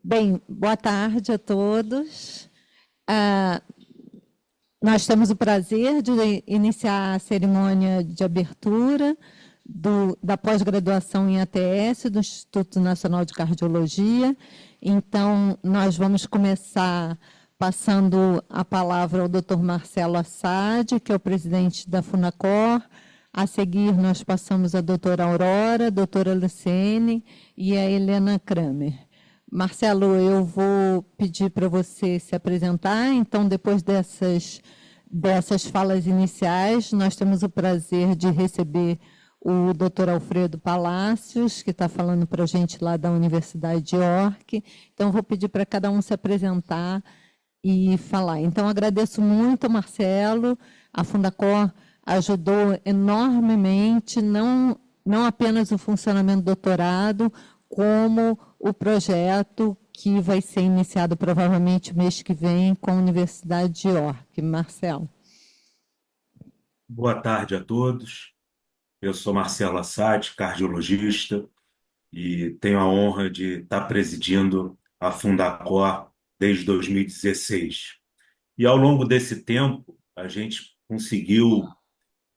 Bem, boa tarde a todos. Nós temos o prazer de iniciar a cerimônia de abertura da pós-graduação em ATS do Instituto Nacional de Cardiologia. Então, nós vamos começar passando a palavra ao Dr. Marcelo Assad, que é o presidente da Fundacor. A seguir, nós passamos a doutora Aurora, a doutora Luciene e a Helena Kramer. Marcelo, eu vou pedir para você se apresentar. Então, depois dessas falas iniciais, nós temos o prazer de receber o doutor Alfredo Palácios, que está falando para a gente lá da Universidade de York. Então, vou pedir para cada um se apresentar e falar. Então, agradeço muito, Marcelo. A Fundacor ajudou enormemente, não apenas o funcionamento do doutorado, como o projeto que vai ser iniciado provavelmente mês que vem com a Universidade de York. Marcelo. Boa tarde a todos. Eu sou Marcelo Assad, cardiologista, e tenho a honra de estar presidindo a Fundacor desde 2016. E ao longo desse tempo, a gente conseguiu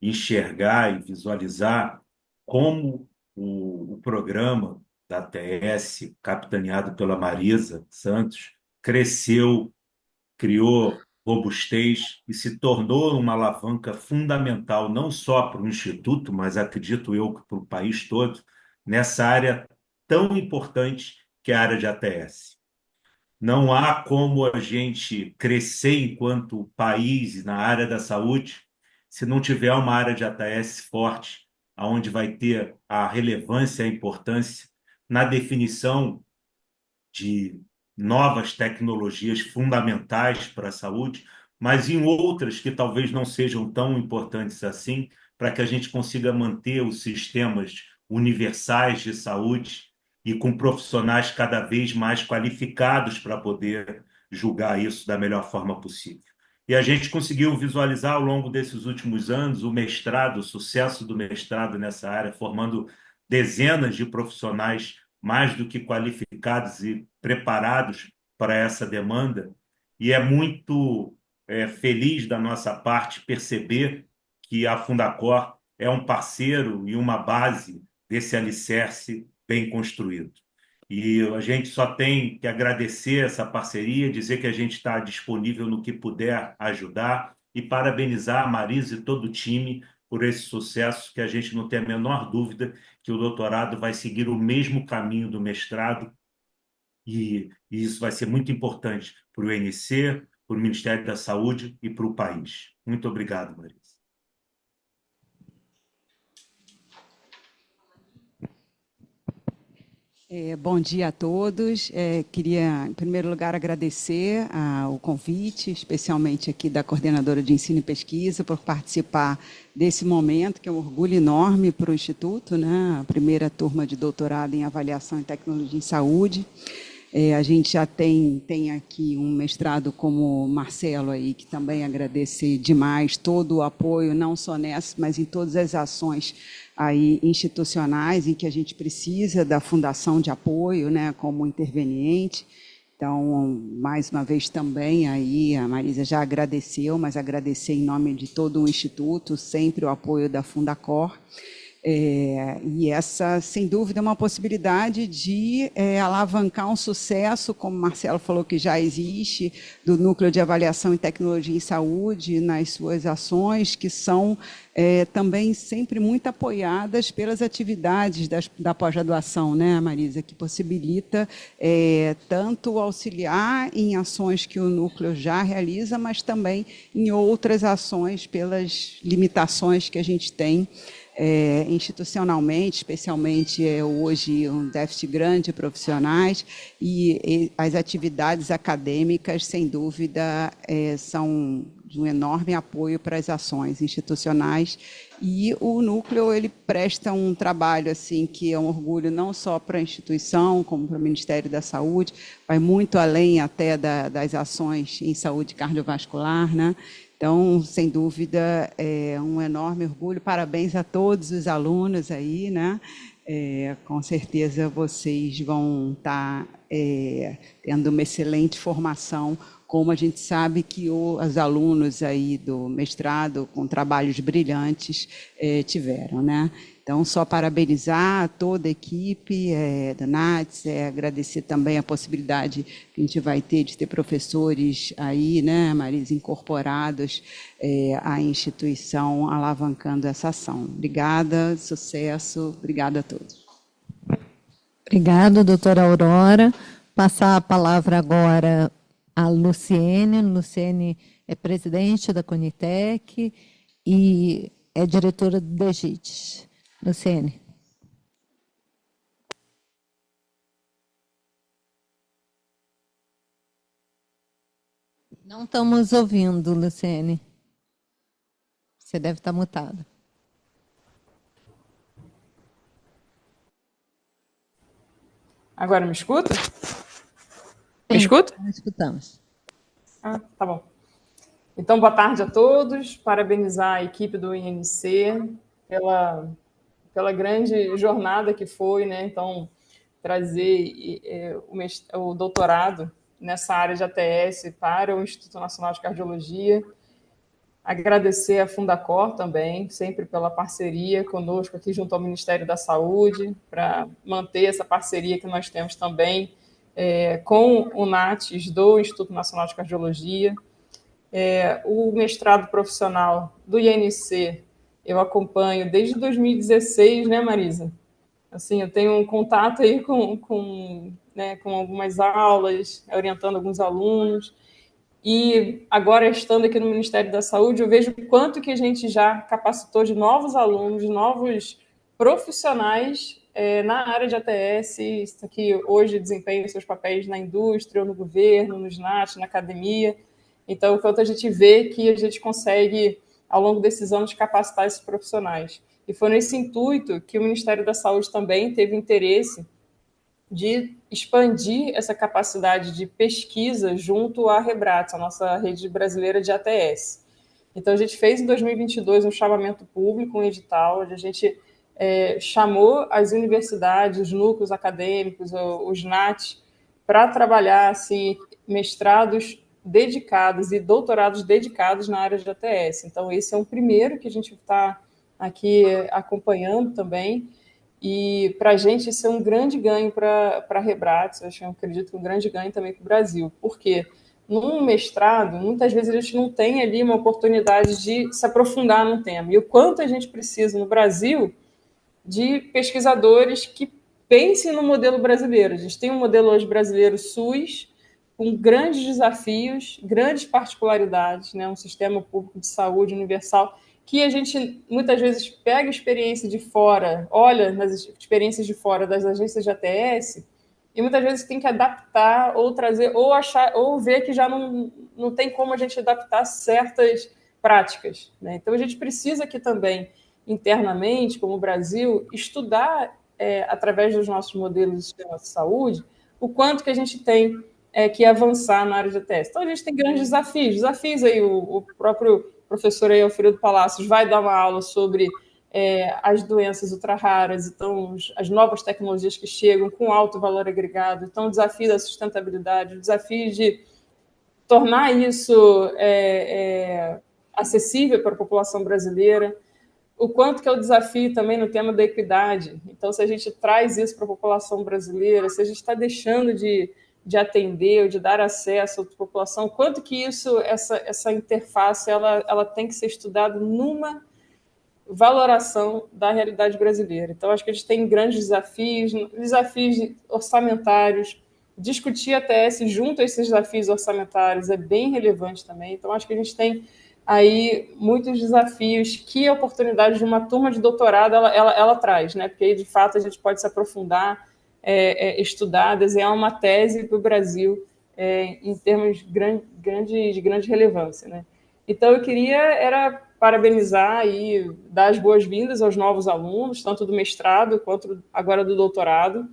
enxergar e visualizar como o programa da ATS, capitaneado pela Marisa Santos, cresceu, criou robustez e se tornou uma alavanca fundamental, não só para o Instituto, mas acredito eu que para o país todo, nessa área tão importante que é a área de ATS. Não há como a gente crescer enquanto país na área da saúde se não tiver uma área de ATS forte, onde vai ter a relevância e a importância na definição de novas tecnologias fundamentais para a saúde, mas em outras que talvez não sejam tão importantes assim, para que a gente consiga manter os sistemas universais de saúde e com profissionais cada vez mais qualificados para poder julgar isso da melhor forma possível. E a gente conseguiu visualizar ao longo desses últimos anos o mestrado, o sucesso do mestrado nessa área, formando dezenas de profissionais mais do que qualificados e preparados para essa demanda. E é muito feliz da nossa parte perceber que a Fundacor é um parceiro e uma base desse alicerce bem construído. E a gente só tem que agradecer essa parceria, dizer que a gente está disponível no que puder ajudar e parabenizar a Marisa e todo o time por esse sucesso, que a gente não tem a menor dúvida que o doutorado vai seguir o mesmo caminho do mestrado e isso vai ser muito importante para o INC, para o Ministério da Saúde e para o país. Muito obrigado, Marisa. Bom dia a todos. Queria, em primeiro lugar, agradecer o convite, especialmente aqui da coordenadora de ensino e pesquisa, por participar desse momento, que é um orgulho enorme para o Instituto, né? A primeira turma de doutorado em Avaliação em Tecnologia em Saúde. A gente já tem aqui um mestrado como Marcelo aí, que também agradecer demais todo o apoio, não só nessa, mas em todas as ações aí institucionais em que a gente precisa da fundação de apoio, né, como interveniente. Então, mais uma vez também aí a Marisa já agradeceu, mas agradecer em nome de todo o Instituto, sempre o apoio da Fundacor. E essa, sem dúvida, é uma possibilidade de alavancar um sucesso, como o Marcelo falou que já existe, do Núcleo de Avaliação em Tecnologia em Saúde, nas suas ações, que são também sempre muito apoiadas pelas atividades da pós-graduação, né, Marisa, que possibilita tanto auxiliar em ações que o Núcleo já realiza, mas também em outras ações pelas limitações que a gente tem institucionalmente, especialmente hoje um déficit grande de profissionais e as atividades acadêmicas, sem dúvida, são de um enorme apoio para as ações institucionais e o núcleo ele presta um trabalho assim que é um orgulho não só para a instituição como para o Ministério da Saúde, vai muito além até das ações em saúde cardiovascular, né? Então, sem dúvida, é um enorme orgulho. Parabéns a todos os alunos aí, né? Com certeza vocês vão estar tendo uma excelente formação, como a gente sabe que os alunos aí do mestrado, com trabalhos brilhantes, tiveram, né? Então, só parabenizar toda a equipe do NATS, agradecer também a possibilidade que a gente vai ter de ter professores aí, né, Marisa, incorporados à instituição, alavancando essa ação. Obrigada, sucesso, obrigada a todos. Obrigada, doutora Aurora. Passar a palavra agora à Luciene. Luciene é presidente da Conitec e é diretora do DEGIT. Luciene. Não estamos ouvindo, Luciene. Você deve estar mutada. Agora me escuta? Me escuta? Escutamos. Tá bom. Então, boa tarde a todos. Parabenizar a equipe do INC pela grande jornada que foi, né? Então, trazer o doutorado nessa área de ATS para o Instituto Nacional de Cardiologia. Agradecer a Fundacor também, sempre pela parceria conosco aqui junto ao Ministério da Saúde, para manter essa parceria que nós temos também com o NATS do Instituto Nacional de Cardiologia. O mestrado profissional do INC eu acompanho desde 2016, né, Marisa? Assim, eu tenho um contato aí com algumas aulas, orientando alguns alunos. E agora, estando aqui no Ministério da Saúde, eu vejo o quanto que a gente já capacitou de novos alunos, novos profissionais na área de ATS, que hoje desempenham seus papéis na indústria, ou no governo, nos NAT, na academia. Então, o quanto a gente vê que a gente consegue, ao longo desses anos, capacitar esses profissionais. E foi nesse intuito que o Ministério da Saúde também teve interesse de expandir essa capacidade de pesquisa junto à Rebrates, a nossa rede brasileira de ATS. Então, a gente fez em 2022 um chamamento público, um edital, onde a gente chamou as universidades, os núcleos acadêmicos, os NAT, para trabalhar assim, mestrados dedicados e doutorados dedicados na área de ATS. Então, esse é um primeiro que a gente está aqui acompanhando também. E para a gente isso é um grande ganho para a Rebrates, eu acredito que um grande ganho também para o Brasil. Por quê? Num mestrado, muitas vezes a gente não tem ali uma oportunidade de se aprofundar num tema. E o quanto a gente precisa no Brasil de pesquisadores que pensem no modelo brasileiro. A gente tem um modelo hoje brasileiro SUS, com grandes desafios, grandes particularidades, né? Um sistema público de saúde universal, que a gente muitas vezes pega experiência de fora, olha nas experiências de fora das agências de ATS, e muitas vezes tem que adaptar ou trazer, ou achar, ou ver que já não tem como a gente adaptar certas práticas, né? Então a gente precisa aqui também, internamente, como o Brasil, estudar através dos nossos modelos de sistema de saúde, o quanto que a gente tem que avançar na área de ATS. Então a gente tem grandes desafios aí o próprio professor aí, Alfredo Palacios, vai dar uma aula sobre as doenças ultra-raras, então as novas tecnologias que chegam com alto valor agregado, então o desafio da sustentabilidade, o desafio de tornar isso acessível para a população brasileira, o quanto que é o desafio também no tema da equidade. Então, se a gente traz isso para a população brasileira, se a gente está deixando de atender ou de dar acesso à população, quanto que isso, essa interface, ela tem que ser estudada numa valoração da realidade brasileira. Então, acho que a gente tem grandes desafios orçamentários, discutir a ATS junto a esses desafios orçamentários é bem relevante também. Então, acho que a gente tem aí muitos desafios que a oportunidade de uma turma de doutorado ela traz, né? Porque aí, de fato, a gente pode se aprofundar, estudar, desenhar uma tese para o Brasil em termos de grande relevância, né? Então, eu queria parabenizar e dar as boas-vindas aos novos alunos, tanto do mestrado quanto agora do doutorado,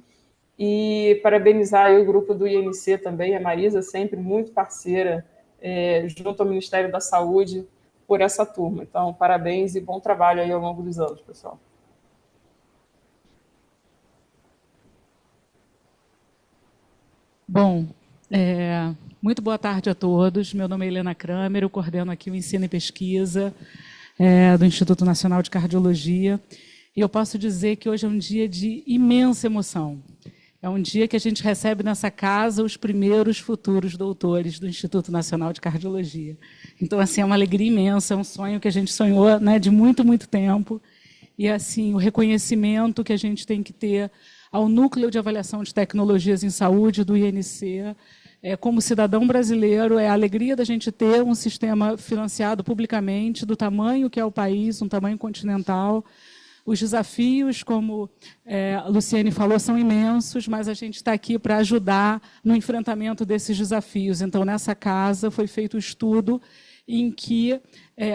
e parabenizar aí o grupo do INC também, a Marisa, sempre muito parceira, junto ao Ministério da Saúde, por essa turma. Então, parabéns e bom trabalho aí ao longo dos anos, pessoal. Bom, muito boa tarde a todos. Meu nome é Helena Kramer, eu coordeno aqui o Ensino e Pesquisa do Instituto Nacional de Cardiologia. E eu posso dizer que hoje é um dia de imensa emoção. É um dia que a gente recebe nessa casa os primeiros futuros doutores do Instituto Nacional de Cardiologia. Então, assim, é uma alegria imensa, é um sonho que a gente sonhou, né, de muito, muito tempo. E, assim, o reconhecimento que a gente tem que ter ao Núcleo de Avaliação de Tecnologias em Saúde do INC, como cidadão brasileiro, é a alegria da gente ter um sistema financiado publicamente, do tamanho que é o país, um tamanho continental. Os desafios, como a Luciane falou, são imensos, mas a gente está aqui para ajudar no enfrentamento desses desafios. Então, nessa casa, foi feito um estudo em que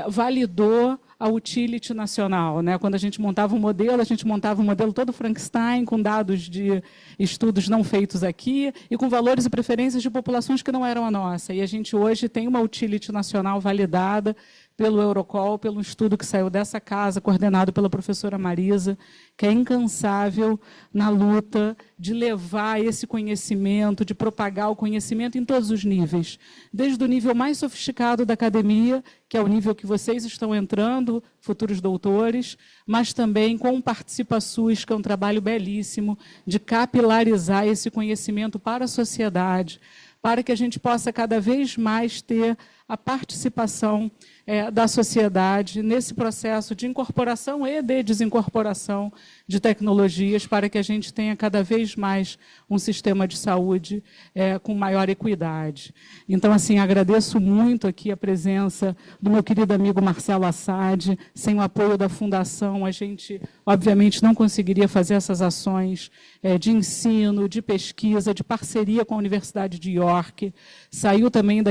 validou a utility nacional, né? Quando a gente montava um modelo todo Frankenstein, com dados de estudos não feitos aqui e com valores e preferências de populações que não eram a nossa. E a gente hoje tem uma utility nacional validada pelo Eurocall, pelo estudo que saiu dessa casa, coordenado pela professora Marisa, que é incansável na luta de levar esse conhecimento, de propagar o conhecimento em todos os níveis, desde o nível mais sofisticado da academia, que é o nível que vocês estão entrando, futuros doutores, mas também com Participa SUS, que é um trabalho belíssimo de capilarizar esse conhecimento para a sociedade, para que a gente possa cada vez mais ter a participação da sociedade nesse processo de incorporação e de desincorporação de tecnologias, para que a gente tenha cada vez mais um sistema de saúde com maior equidade. Então, assim, agradeço muito aqui a presença do meu querido amigo Marcelo Assad. Sem o apoio da Fundação, a gente, obviamente, não conseguiria fazer essas ações de ensino, de pesquisa, de parceria com a Universidade de York. Saiu também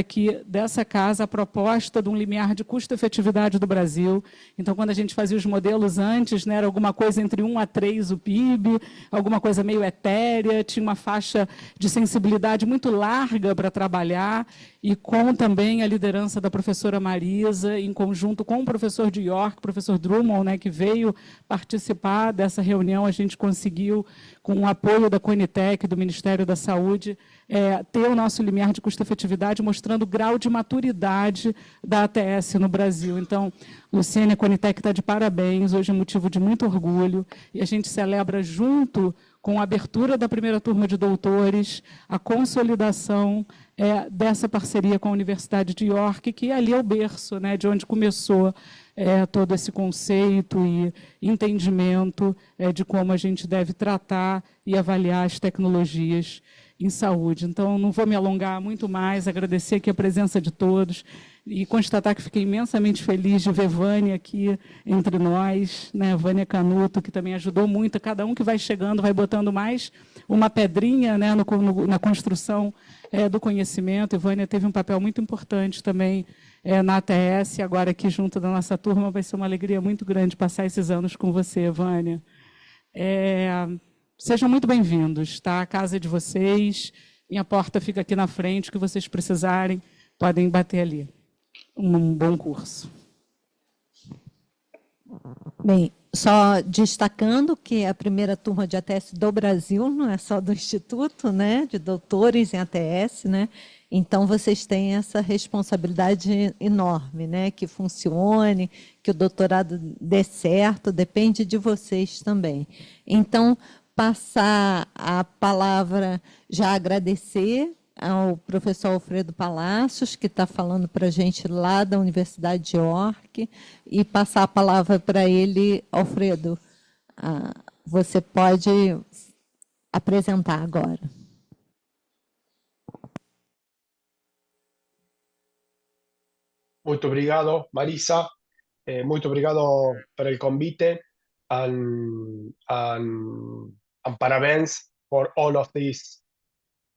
dessa casa a proposta de um limiar de custo-efetividade do Brasil. Então, quando a gente fazia os modelos antes, né, era alguma coisa entre 1 a 3 o PIB, alguma coisa meio etérea, tinha uma faixa de sensibilidade muito larga para trabalhar, e com também a liderança da professora Marisa, em conjunto com o professor de York, o professor Drummond, né, que veio participar dessa reunião, a gente conseguiu, com o apoio da Conitec, do Ministério da Saúde, ter o nosso limiar de custo-efetividade, mostrando o grau de maturidade da ATS no Brasil. Então, Luciane, a Conitec está de parabéns, hoje é motivo de muito orgulho, e a gente celebra junto com a abertura da primeira turma de doutores, a consolidação dessa parceria com a Universidade de York, que ali é o berço, né, de onde começou todo esse conceito e entendimento de como a gente deve tratar e avaliar as tecnologias em saúde. Então, não vou me alongar muito mais, agradecer aqui a presença de todos e constatar que fiquei imensamente feliz de ver Vânia aqui entre nós, né? Vânia Canuto, que também ajudou muito, cada um que vai chegando vai botando mais uma pedrinha, né, na construção do conhecimento, e Vânia teve um papel muito importante também na ATS, agora aqui junto da nossa turma, vai ser uma alegria muito grande passar esses anos com você, Vânia. Sejam muito bem-vindos, tá? A casa é de vocês, minha porta fica aqui na frente, o que vocês precisarem, podem bater ali. Um bom curso. Bem, só destacando que a primeira turma de ATS do Brasil, não é só do Instituto, né, de doutores em ATS, né? Então, vocês têm essa responsabilidade enorme, né, que funcione, que o doutorado dê certo, depende de vocês também. Então, passar a palavra, já agradecer ao professor Alfredo Palacios, que está falando para a gente lá da Universidade de York, e passar a palavra para ele. Alfredo, você pode apresentar agora. Muito obrigado, Marisa. Muito obrigado pelo convite, and parabéns for all of this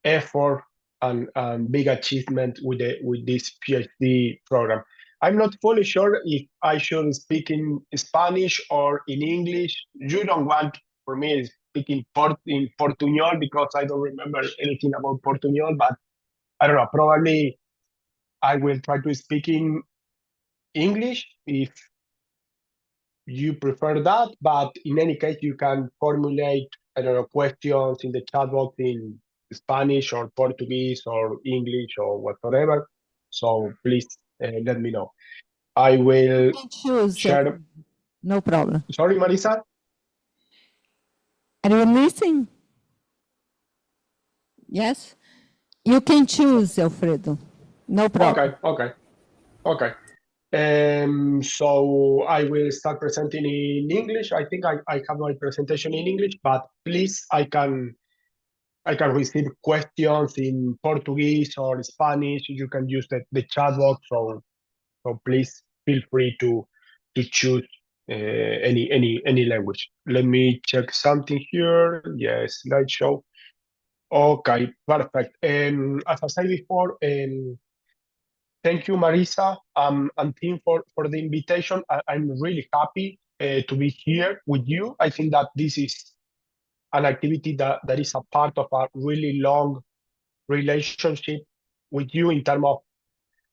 effort and big achievement with this PhD program. I'm not fully sure if I should speak in Spanish or in English. You don't want for me to speak in Portuñol because I don't remember anything about Portuñol, but I don't know, probably I will try to speak in English if you prefer that, but in any case, you can formulate, I don't know, questions in the chat box in Spanish or Portuguese or English or whatsoever. So please let me know. I will Choose. share. No problem. Sorry, Marisa? Are you listening? Yes? You can choose, Alfredo. No problem. Okay. So I will start presenting in English. I think I have my presentation in English, but please, I can receive questions in Portuguese or Spanish. You can use the chat box. So please feel free to choose any language. Let me check something here. Yes, slideshow. Okay, perfect. As I said before, thank you, Marisa, and team for the invitation. I'm really happy to be here with you. I think that this is an activity that is a part of a really long relationship with you in terms of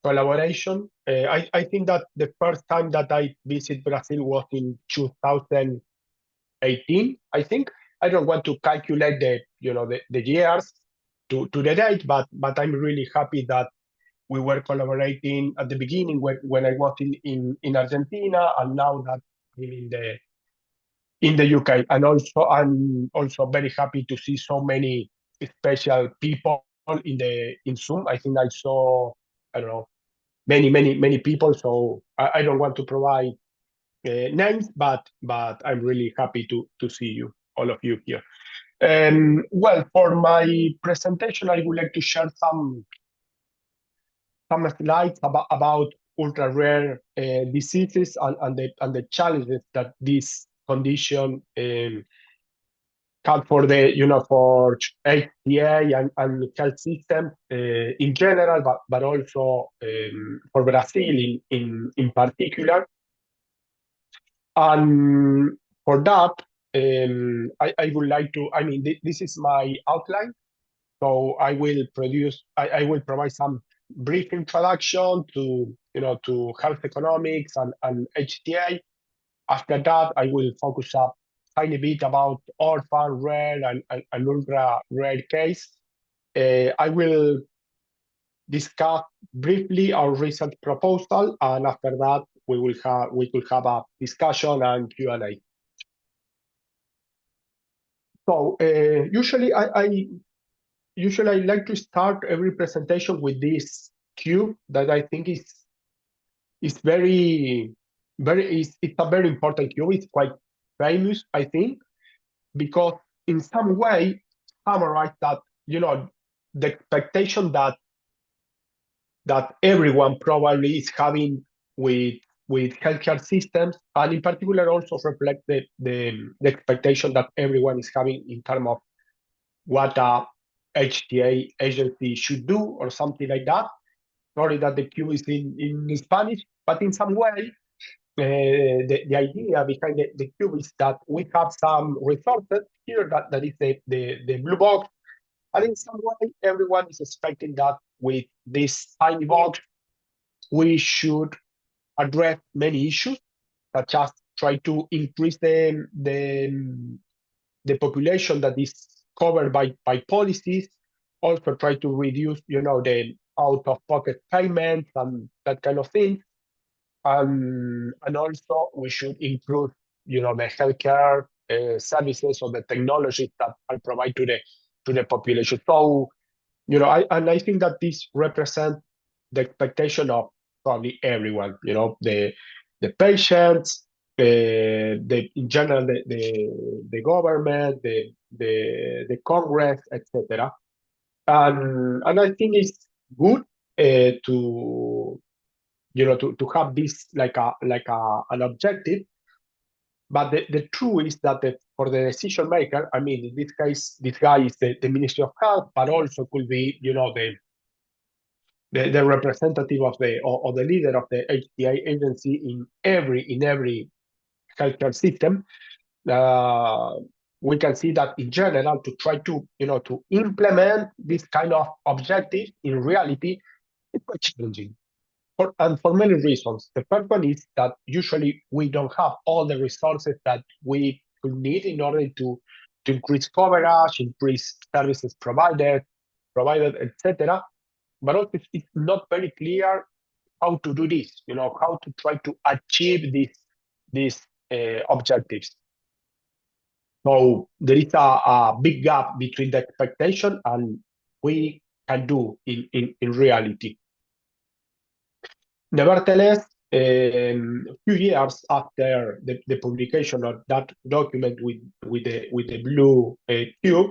collaboration. I think that the first time that I visited Brazil was in 2018, I think. I don't want to calculate the years to the date, but I'm really happy that we were collaborating at the beginning when I was in Argentina, and now that I'm in the UK. And also I'm also very happy to see so many special people in Zoom. I think I saw, I don't know, many people. So I don't want to provide names, but I'm really happy to see you, all of you here. Well, for my presentation, I would like to share some slides about ultra rare diseases and the challenges that this condition have for for HTA and health system in general, but also for Brazil in particular. And for that, I would like to, this is my outline. So I will provide some brief introduction to health economics and HTA. After that, I will focus a tiny bit about orphan, rare, and ultra rare case. I will discuss briefly our recent proposal, and after that, we will have a discussion and Q&A. So usually I like to start every presentation with this cube that I think is it's a very important cube. It's quite famous, I think, because in some way summarize that the expectation that everyone probably is having with healthcare systems, and in particular also reflect the expectation that everyone is having in terms of what a HTA agency should do or something like that. Sorry that the cube is in Spanish, but in some way, the idea behind the cube is that we have some resources here that is the blue box, and in some way, everyone is expecting that with this tiny box, we should address many issues, such as try to increase the population that is covered by policies, also try to reduce, the out-of-pocket payments and that kind of thing. And also we should improve, the healthcare services or the technologies that are provided to the population. So, I think that this represents the expectation of probably everyone, the patients, in general, the government, the Congress, etc. And I think it's good to have this like an objective. But the truth is that for the decision maker, in this case, this guy is the Ministry of Health, but also could be, the representative of the leader of the HTA agency in every healthcare system. We can see that in general, to try to implement this kind of objective in reality, it's quite challenging. For many reasons. The first one is that usually we don't have all the resources that we could need in order to increase coverage, increase services provided, etc. But also it's not very clear how to do this, how to try to achieve these objectives. So there is a big gap between the expectation and we can do in reality. Nevertheless, a few years after the publication of that document with the blue cube,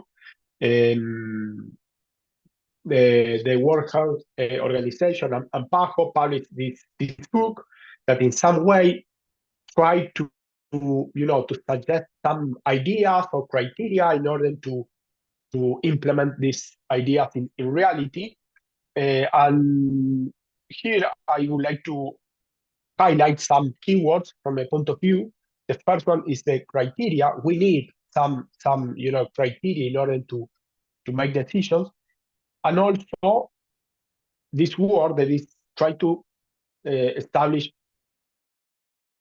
the World Health Organization and PAHO published this book that in some way tried to suggest some ideas or criteria in order to implement these ideas in reality. And here I would like to highlight some keywords from my point of view. The first one is the criteria. We need some criteria in order to make decisions. And also this word that is try to establish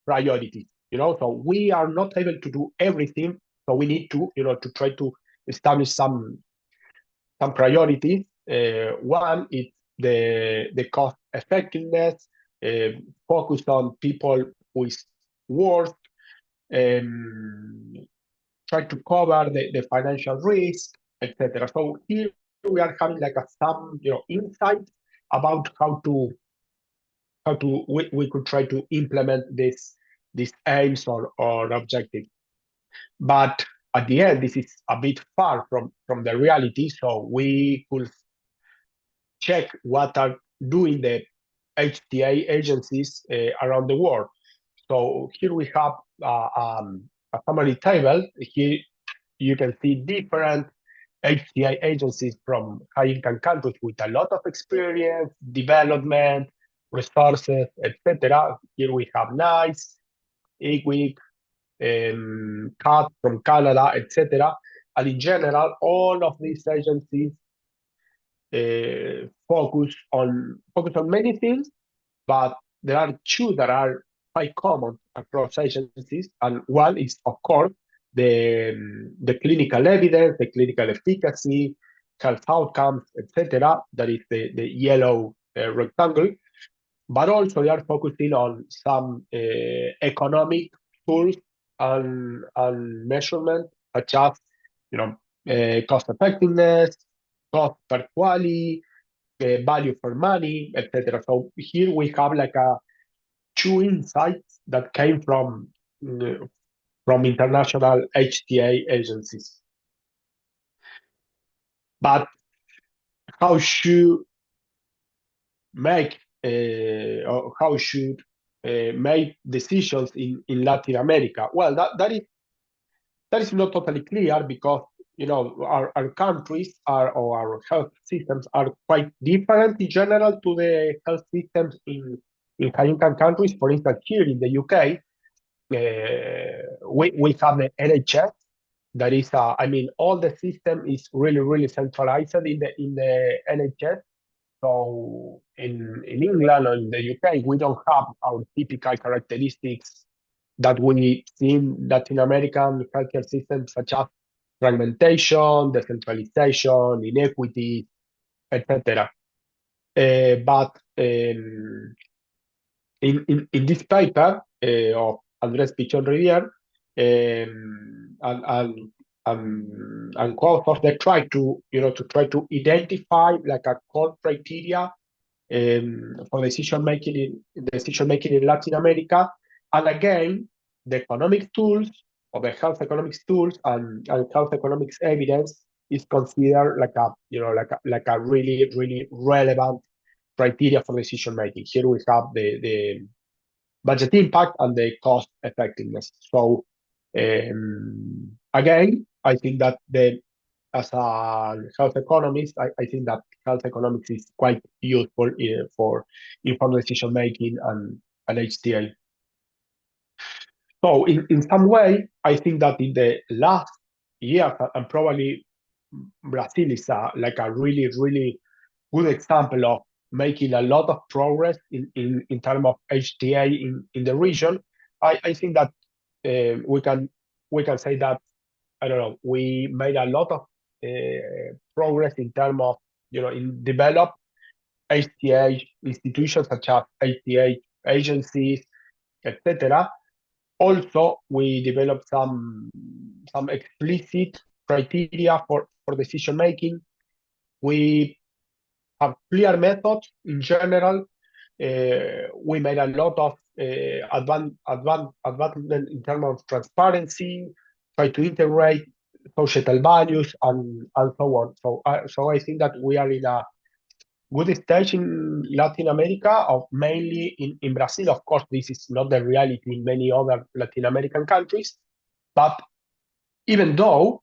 priorities. So we are not able to do everything. So we need to try to establish some priorities. One is the cost effectiveness, focus on people who is worth, try to cover the financial risk, etc. So here we are having like some insight about how we could try to implement these aims or objectives. But at the end, this is a bit far from the reality. So we could check what are doing the HTA agencies around the world. So here we have a summary table. Here you can see different HTA agencies from high-income countries with a lot of experience, development, resources, etc. Here we have NICE, IQWIC, CAT from Canada, etc. And in general, all of these agencies focus on many things, but there are two that are quite common across agencies, and one is, of course, the clinical evidence, the clinical efficacy, health outcomes, etc. That is the yellow rectangle. But also they are focusing on some economic tools and measurement, such as cost effectiveness, cost per quality, value for money, etc. So here we have like two insights that came from international HTA agencies. But how should make make decisions in Latin America? Well, that is not totally clear because our countries or our health systems are quite different in general to the health systems in high-income countries. For instance, here in the UK, we have the NHS. That is, all the system is really centralized in the NHS. So in England or in the UK, we don't have our typical characteristics that we see in Latin American healthcare systems, such as fragmentation, decentralization, inequity, etc. But in this paper of Andrés Pichon Rivière and co-authors, they try to identify like a core criteria for decision making in Latin America, and again the economic tools or the health economics tools and health economics evidence is considered like a really relevant criteria for decision making. Here we have the budget impact and the cost effectiveness. So again, I think that as a health economist, I think that health economics is quite useful for informed decision making and HTA. So in some way, I think that in the last year, and probably Brazil is like a really good example of making a lot of progress in terms of HTA in the region. I think that we can say that I don't know, we made a lot of progress in terms of, in develop HTA institutions such as HTA agencies, etc. Also, we developed some explicit criteria for decision making. We have clear methods in general. We made a lot of advancement in terms of transparency, try to integrate societal values and so on. So I think that we are in a good stage in Latin America, of mainly in Brazil. Of course, this is not the reality in many other Latin American countries, but even though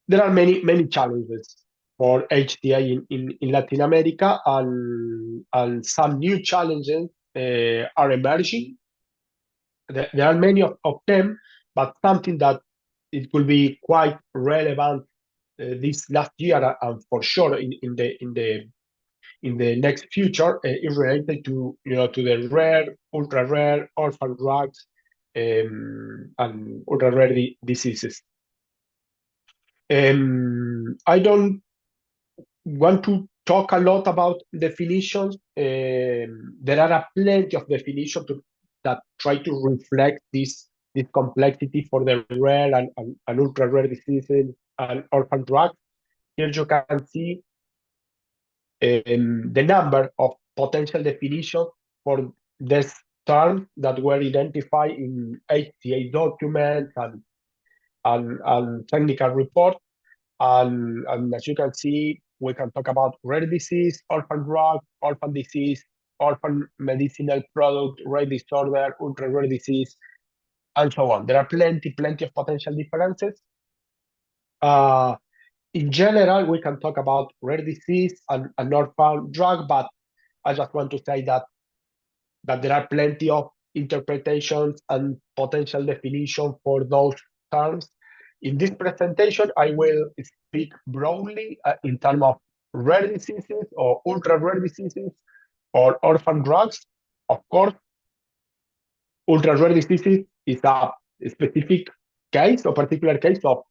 there are many challenges for HTA in Latin America, and some new challenges are emerging. There are many of them, but something that it will be quite relevant this last year, and for sure in the next future, is related to the rare, ultra rare, orphan drugs, and ultra rare diseases. I don't want to talk a lot about definitions. There are plenty of definitions that try to reflect this complexity for the rare and ultra rare diseases and orphan drugs. Here you can see the number of potential definitions for this term that were identified in HTA documents and technical reports. And as you can see, we can talk about rare disease, orphan drug, orphan disease, orphan medicinal product, rare disorder, ultra rare disease, and so on. There are plenty of potential differences. In general, we can talk about rare disease and orphan drug, but I just want to say that there are plenty of interpretations and potential definitions for those terms. In this presentation, I will speak broadly in terms of rare diseases or ultra rare diseases or orphan drugs. Of course, ultra rare diseases is a specific case or particular case of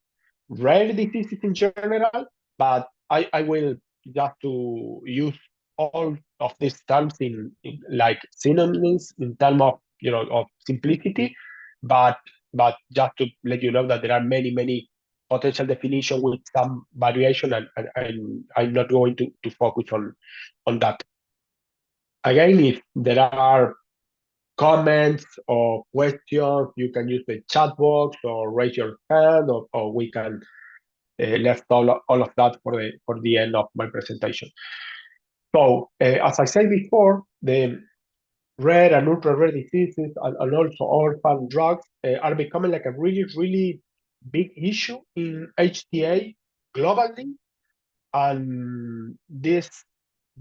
rare diseases in general, but I will just to use all of these terms in like synonyms in terms of of simplicity, but just to let you know that there are many potential definitions with some variation, and I'm not going to focus on that. Again, if there are comments or questions, you can use the chat box or raise your hand, or we can left all of that for the end of my presentation. So as I said before, the rare and ultra rare diseases and also orphan drugs are becoming like a really big issue in HTA globally. And this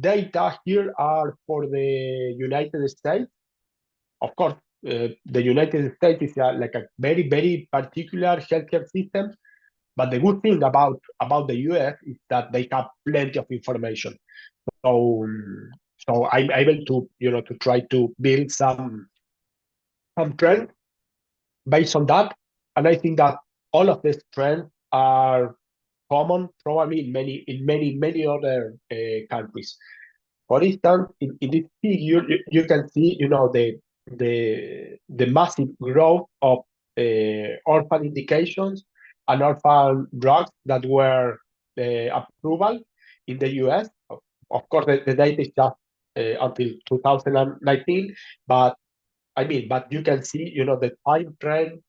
data here are for the United States. Of course, the United States is like a very particular healthcare system. But the good thing about the US is that they have plenty of information. So I'm able to to try to build some trends based on that, and I think that all of these trends are common probably in many other countries. For instance, in this figure, you can see the massive growth of orphan indications and orphan drugs that were approval in the US. Of course, the data is just until 2019, but you can see the time trend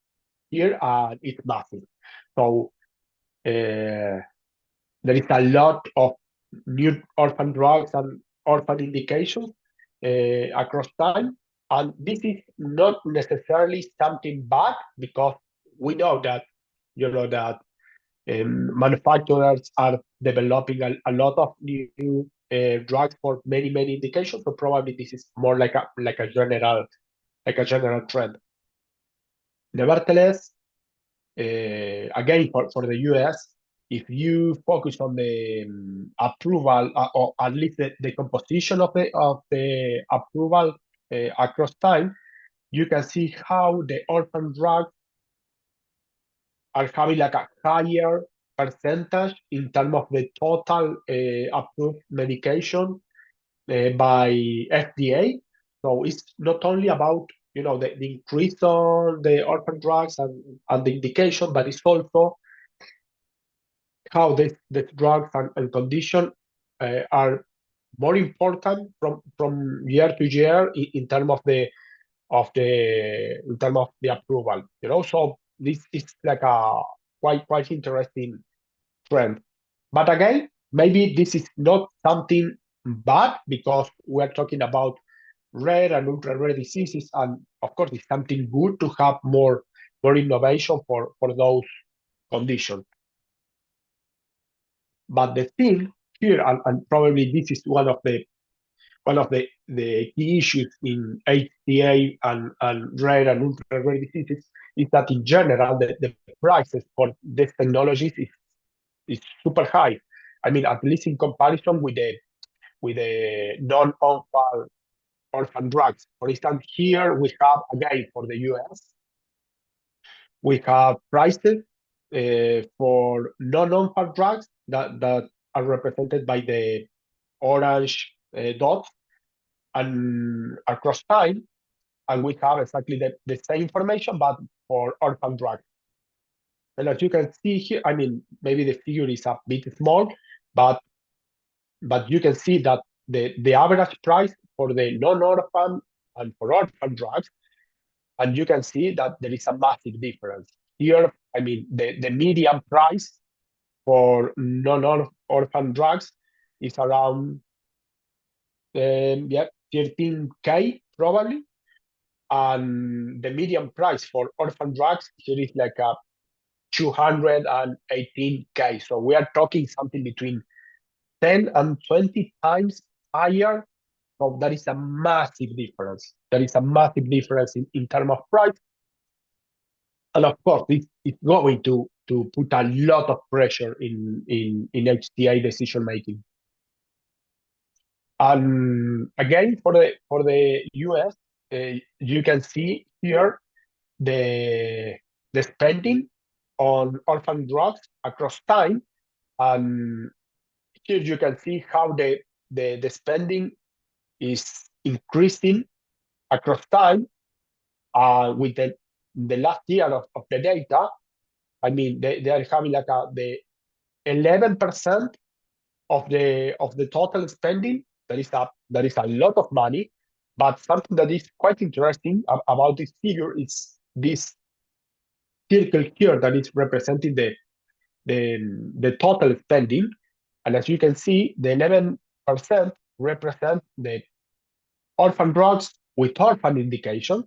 here, and it's massive. So there is a lot of new orphan drugs and orphan indications across time, and this is not necessarily something bad, because we know that manufacturers are developing a lot of new drugs for many indications. So probably this is more like a general trend. Nevertheless, again for the US, if you focus on the approval, or at least the composition of the approval across time, you can see how the orphan drugs are having like a higher percentage in terms of the total approved medication by FDA. So it's not only about the increase on the orphan drugs and the indication, but it's also how the drugs and condition are more important from year to year in terms of the approval. So this is like a quite interesting trend. But again, maybe this is not something bad because we're talking about rare and ultra rare diseases, and of course it's something good to have more innovation for those conditions. But the thing here, and probably this is one of the key issues in HTA and rare and ultra rare diseases, is that in general the prices for these technologies is super high. I mean, at least in comparison with the non-orphan drugs. For instance, here we have, again, for the US, we have prices for non-orphan drugs that are represented by the orange dots and across time, and we have exactly the same information, but for orphan drugs. And as you can see here, I mean, maybe the figure is a bit small, but you can see that the average price for the non-orphan and for orphan drugs, and you can see that there is a massive difference. Here, I mean, the median price for non-orphan drugs is around 13K probably, and the median price for orphan drugs here is like 218K. So we are talking something between 10 and 20 times higher. So that is a massive difference. There is a massive difference in terms of price. And of course, it's going to put a lot of pressure in HTA decision making. And again, for the US, you can see here the spending on orphan drugs across time, and here you can see how the spending is increasing across time. With the last year of the data, I mean, they are having like the 11% of the total spending. That is a lot of money. But something that is quite interesting about this figure is this circle here that is representing the total spending. And as you can see, the 11% represent the orphan drugs with orphan indication,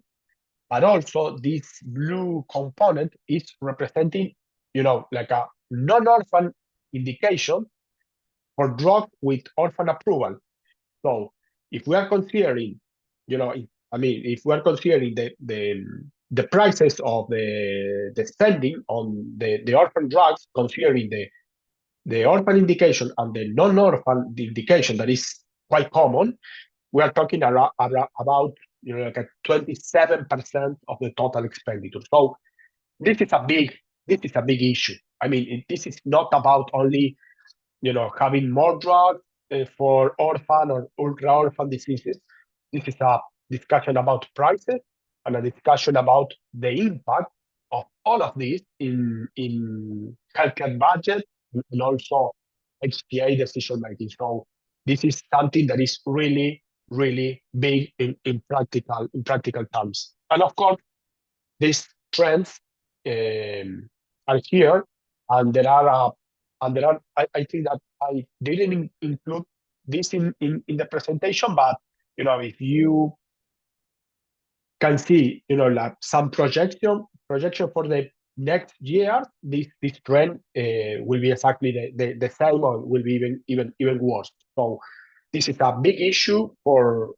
but also this blue component is representing, like a non-orphan indication for drug with orphan approval. So if we are considering, if we are considering the prices of the spending on the orphan drugs, considering the orphan indication and the non-orphan indication that is quite common, we are talking about like a 27% of the total expenditure. So this is a big issue. I mean, this is not about only having more drugs for orphan or ultra orphan diseases. This is a discussion about prices and a discussion about the impact of all of this in healthcare budget and also HTA decision making. So this is something that is really, really big in practical terms. And of course, these trends are here, and there are I think that I didn't include this in the presentation, but if you can see like some projection for the next year, this trend will be exactly the same, or will be even worse. So this is a big issue for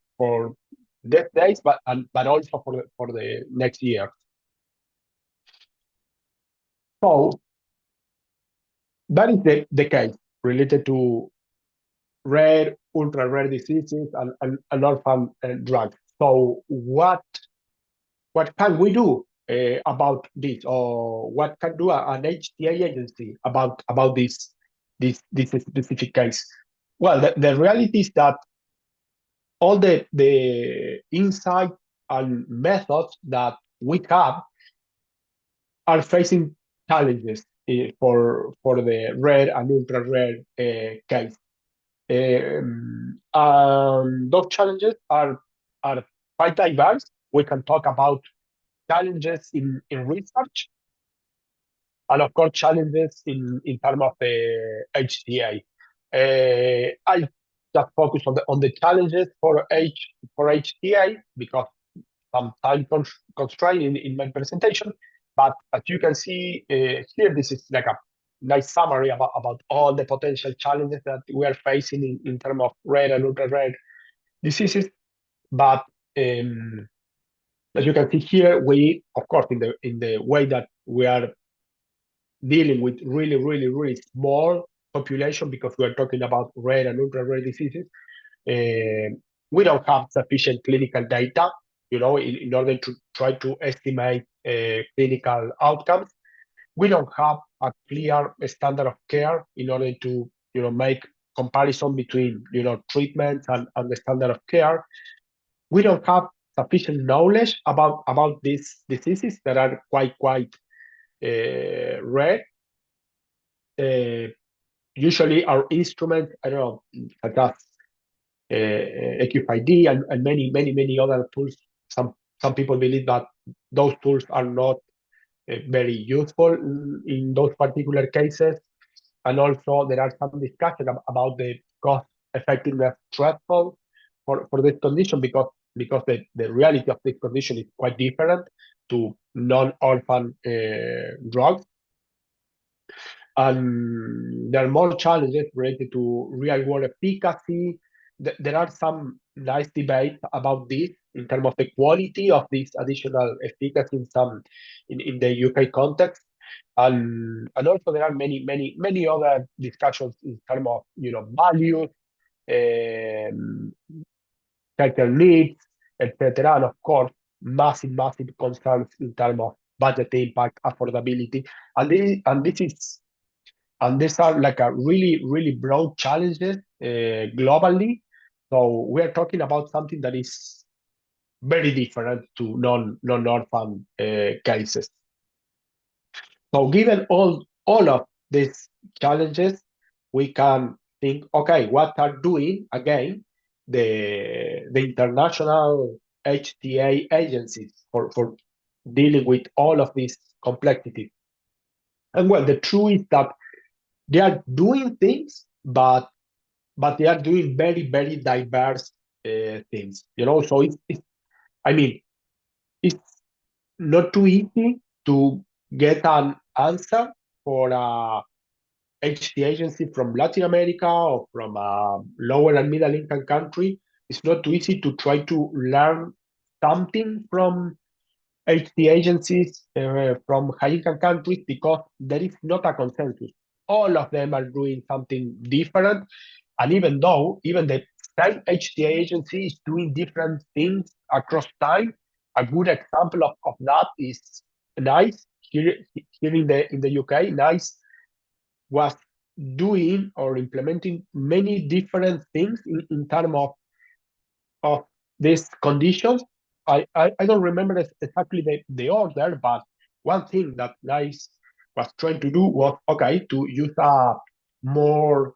these days, but also for the next year. So that is the case related to rare, ultra rare diseases and orphan drugs. So what can we do about this, or what can do an HTA agency about this specific case? Well, the reality is that all the insights and methods that we have are facing challenges for the rare and ultra rare case. Those challenges are quite diverse. We can talk about challenges in research, and of course challenges in terms of the HTA. I just focus on the challenges for HTA because some time constraint in my presentation. But as you can see here, this is like a nice summary about all the potential challenges that we are facing in terms of rare and ultra rare diseases. But as you can see here, we, of course, in the way that we are dealing with really small population, because we are talking about rare and ultra rare diseases, we don't have sufficient clinical data, in order to try to estimate clinical outcomes. We don't have a clear standard of care in order to, make comparison between, treatments and the standard of care. We don't have sufficient knowledge about these diseases that are quite rare. Usually our instruments, I don't know, such as EQFID and many other tools. Some people believe that those tools are not very useful in those particular cases. And also there are some discussion about the cost effectiveness threshold for this condition, because the reality of this condition is quite different to non-orphan drugs. And there are more challenges related to real-world efficacy. There are some nice debates about this in terms of the quality of this additional efficacy in the UK context. And also there are many other discussions in terms of values, sector needs, etc. And of course, massive concerns in terms of budget impact, affordability, and these are like a really broad challenges globally. So we are talking about something that is very different to non-orphan cases. So given all of these challenges, we can think, okay, what are doing again the international HTA agencies for dealing with all of these complexities? And well, the truth is that they are doing things, but they are doing very diverse things. So it's not too easy to get an answer for a HTA agency from Latin America or from a lower and middle income country. It's not too easy to try to learn something from HTA agencies from high income countries, because there is not a consensus. All of them are doing something different. And even the same HTA agency is doing different things across time, a good example of that is NICE here in the UK. NICE was doing or implementing many different things in terms of these conditions. I don't remember exactly the order, but one thing that NICE was trying to do was, to use a more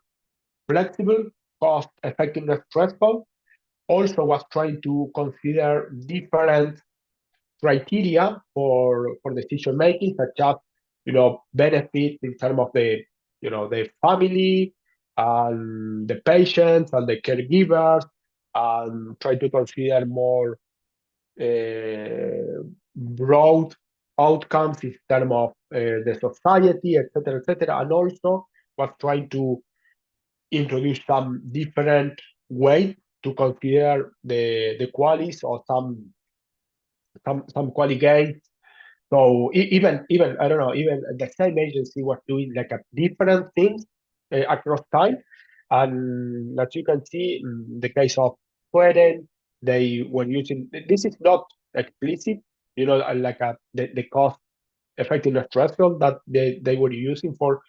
flexible cost effectiveness threshold. Also was trying to consider different criteria for decision making, such as benefits in terms of the family and the patients and the caregivers, and try to consider more broad outcomes in terms of the society, etc., and also was trying to introduce some different ways to consider the qualities or some quality gains. So even I don't know, even the same agency was doing like a different things across time. And as you can see, in the case of Sweden, they were using, this is not explicit like the cost effectiveness threshold that they were using for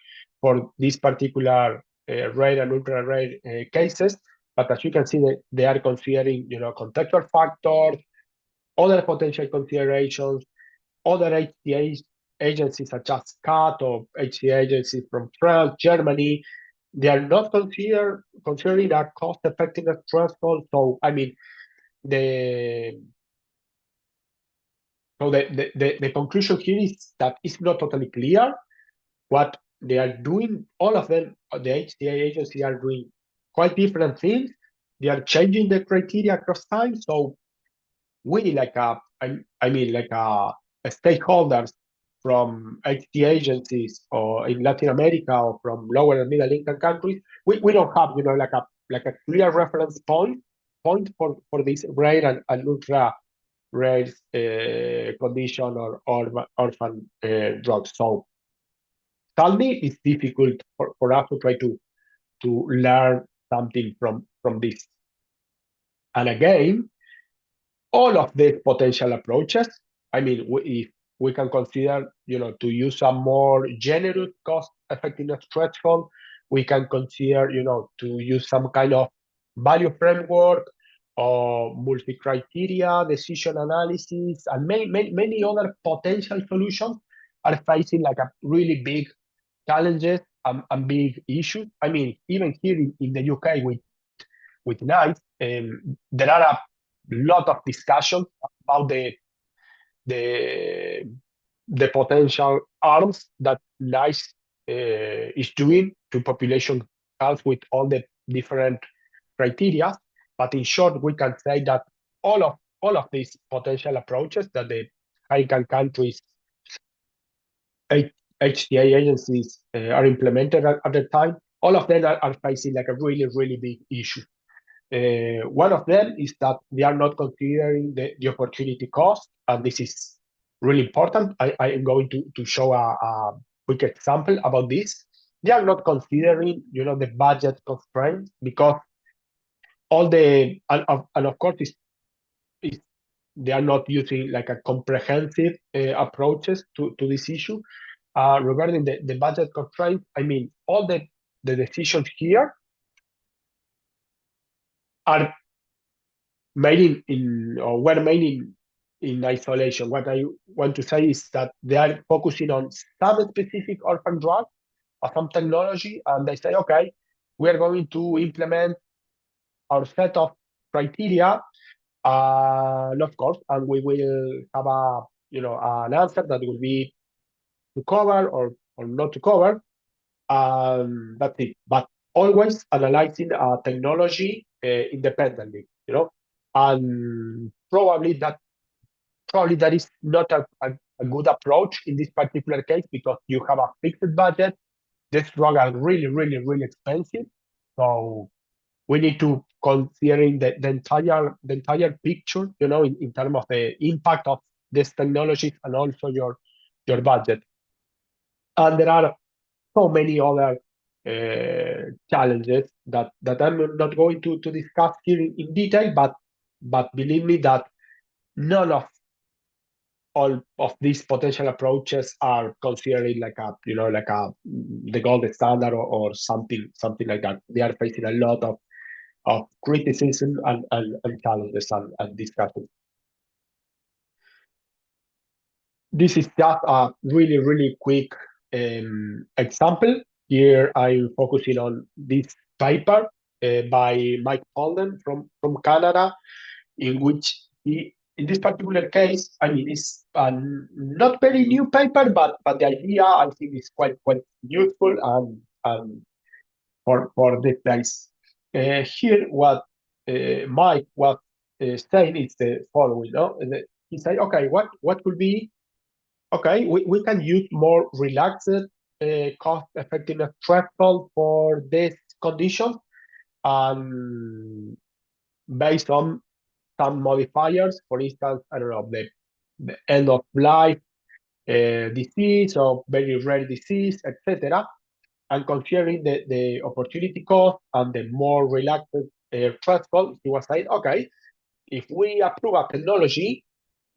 this particular rare and ultra rare cases. But as you can see, they are considering, contextual factors, other potential considerations, other HTA agencies such as CAT or HTA agencies from France, Germany. They are not considering a cost effectiveness threshold. So I mean, the conclusion here is that it's not totally clear what they are doing. All of them, the HTA agency, are doing quite different things. They are changing the criteria across time. So we need like stakeholders from HTA agencies or in Latin America or from lower and middle income countries. We don't have like a clear reference point for this rare and ultra rare condition or orphan drugs. So sadly, it's difficult for us to try to learn something from this. And again, all of these potential approaches, I mean, if we can consider, to use a more generous cost effectiveness threshold, we can consider, to use some kind of value framework or multi-criteria decision analysis, and many other potential solutions are facing like a really big challenges and big issues. I mean, even here in the UK with NICE, there are a lot of discussions about the potential harms that NICE is doing to population health with all the different criteria. But in short, we can say that all of these potential approaches that the high-income countries HTA agencies are implemented at the time, all of them are facing like a really, really big issue. One of them is that they are not considering the opportunity cost, and this is really important. I am going to show a quick example about this. They are not considering, the budget constraints, because all the and of course they are not using like a comprehensive approaches to this issue. Regarding the budget constraints, I mean, all the decisions here are made were made in isolation. What I want to say is that they are focusing on some specific orphan drug or some technology, and they say, okay, we are going to implement our set of criteria, of course, and we will have an answer that will be to cover or not to cover. That's it. But always analyzing technology independently, and probably that is not a good approach in this particular case, because you have a fixed budget. These drugs are really, really, really expensive. So we need to considering the entire picture, in terms of the impact of these technologies and also your budget. And there are so many other challenges that I'm not going to discuss here in detail, but believe me that none of all of these potential approaches are considered like the gold standard or something like that. They are facing a lot of criticism and challenges and discussions. This is just a really, really quick example. Here I'm focusing on this paper by Mike Holden from Canada, in which in this particular case, I mean, it's a not very new paper, but the idea I think is quite useful and for this case. Here, what Mike was saying is the following. He said, okay, what could be? Okay, we can use more relaxed cost effectiveness threshold for this condition, based on some modifiers. For instance, I don't know, the end of life disease or very rare disease, etc. And considering the opportunity cost and the more relaxed threshold, he was saying, okay, if we approve a technology,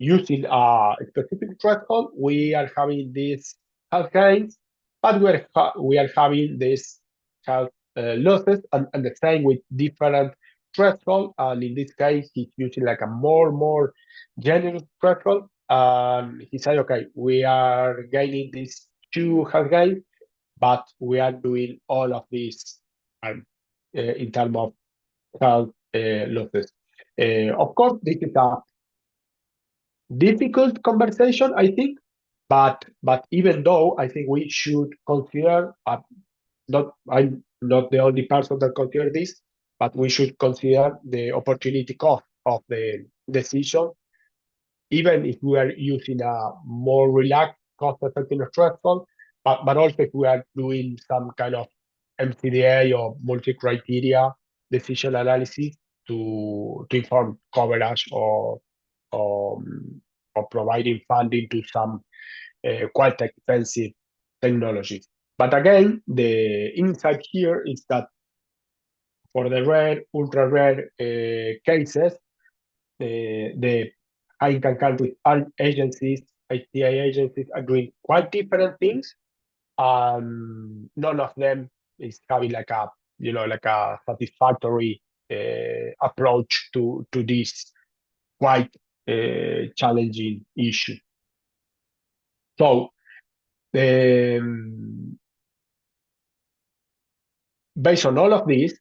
using a specific threshold, we are having these health gains, but we are having these health losses, and the same with different threshold. And in this case, he's using like a more generous threshold. And he said, okay, we are gaining these 2 health gains, but we are doing all of this in terms of health losses. Of course, this is a difficult conversation, I think, but even though I think we should consider, I'm not the only person that consider this, but we should consider the opportunity cost of the decision, even if we are using a more relaxed cost-effective threshold, but also if we are doing some kind of MCDA or multi-criteria decision analysis to inform coverage or providing funding to some quite expensive technologies. But again, the insight here is that for the rare, ultra rare cases, the high-income countries agencies, HTA agencies are doing quite different things. None of them is having like a satisfactory approach to this quite challenging issue. So based on all of this,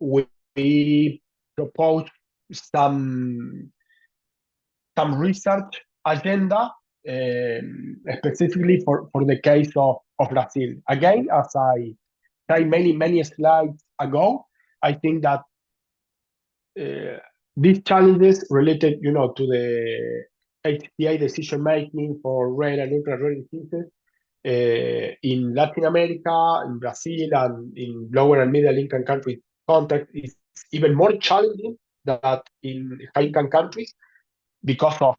we propose some research agenda specifically for the case of Brazil. Again, as I said many slides ago, I think that these challenges related, to the HTA decision making for rare and ultra rare diseases in Latin America, in Brazil, and in lower and middle income countries context is even more challenging than in high income countries because of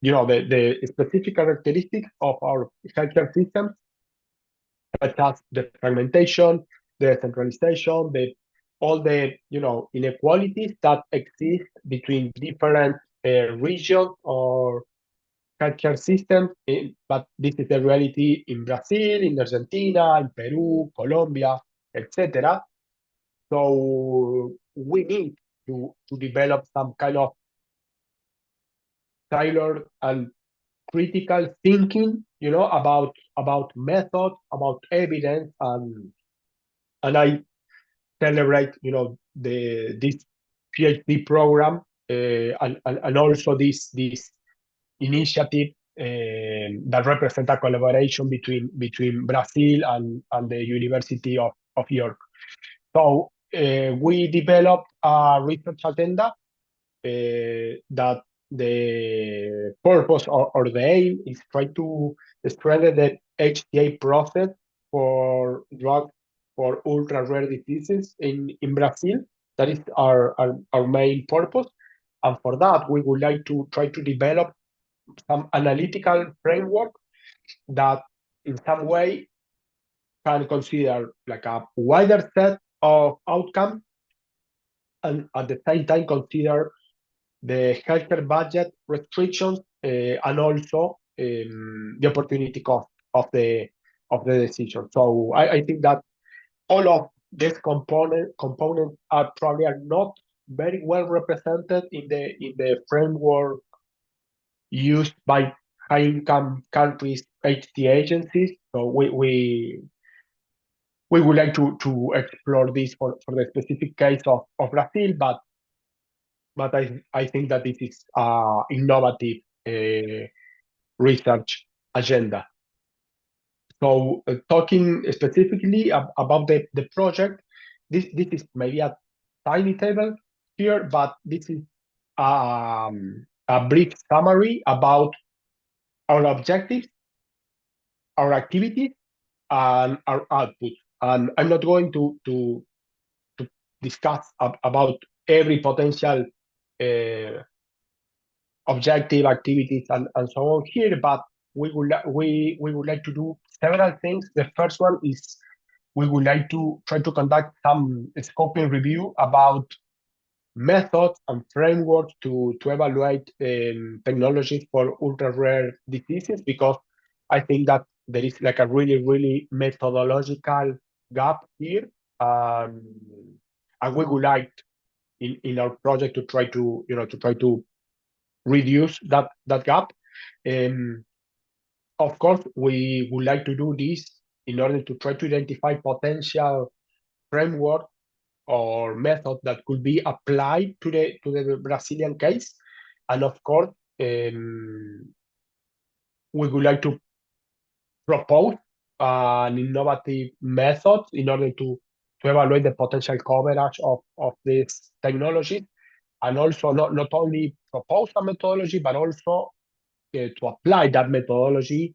the specific characteristics of our healthcare systems, such as the fragmentation, the centralization, all the inequalities that exist between different regions or healthcare systems. But this is the reality in Brazil, in Argentina, in Peru, Colombia, etc. So we need to develop some kind of tailored and critical thinking, about methods, about evidence, and I celebrate, this PhD program and also this initiative that represent a collaboration between Brazil and the University of York. So we developed a research agenda that the purpose or the aim is try to strengthen the HTA process for drugs for ultra rare diseases in Brazil. That is our main purpose. And for that, we would like to try to develop some analytical framework that in some way can consider like a wider set of outcomes and at the same time consider the healthcare budget restrictions and also the opportunity cost of the decision. So I think that all of these components are probably not very well represented in the framework used by high-income countries HTA agencies. So we would like to explore this for the specific case of Brazil, but I think that this is innovative research agenda. So talking specifically about the project, this is maybe a tiny table here, but this is a brief summary about our objectives, our activities, and our output. And I'm not going to discuss about every potential objective activities and so on here, but we would like to do several things. The first one is we would like to try to conduct some scoping review about methods and frameworks to evaluate technologies for ultra-rare diseases, because I think that there is like a really methodological gap here. And we would like in our project to try to, reduce that gap. Of course, we would like to do this in order to try to identify potential framework or method that could be applied to the Brazilian case. And of course, we would like to propose an innovative method in order to evaluate the potential coverage of these technologies, and also not only propose a methodology, but also to apply that methodology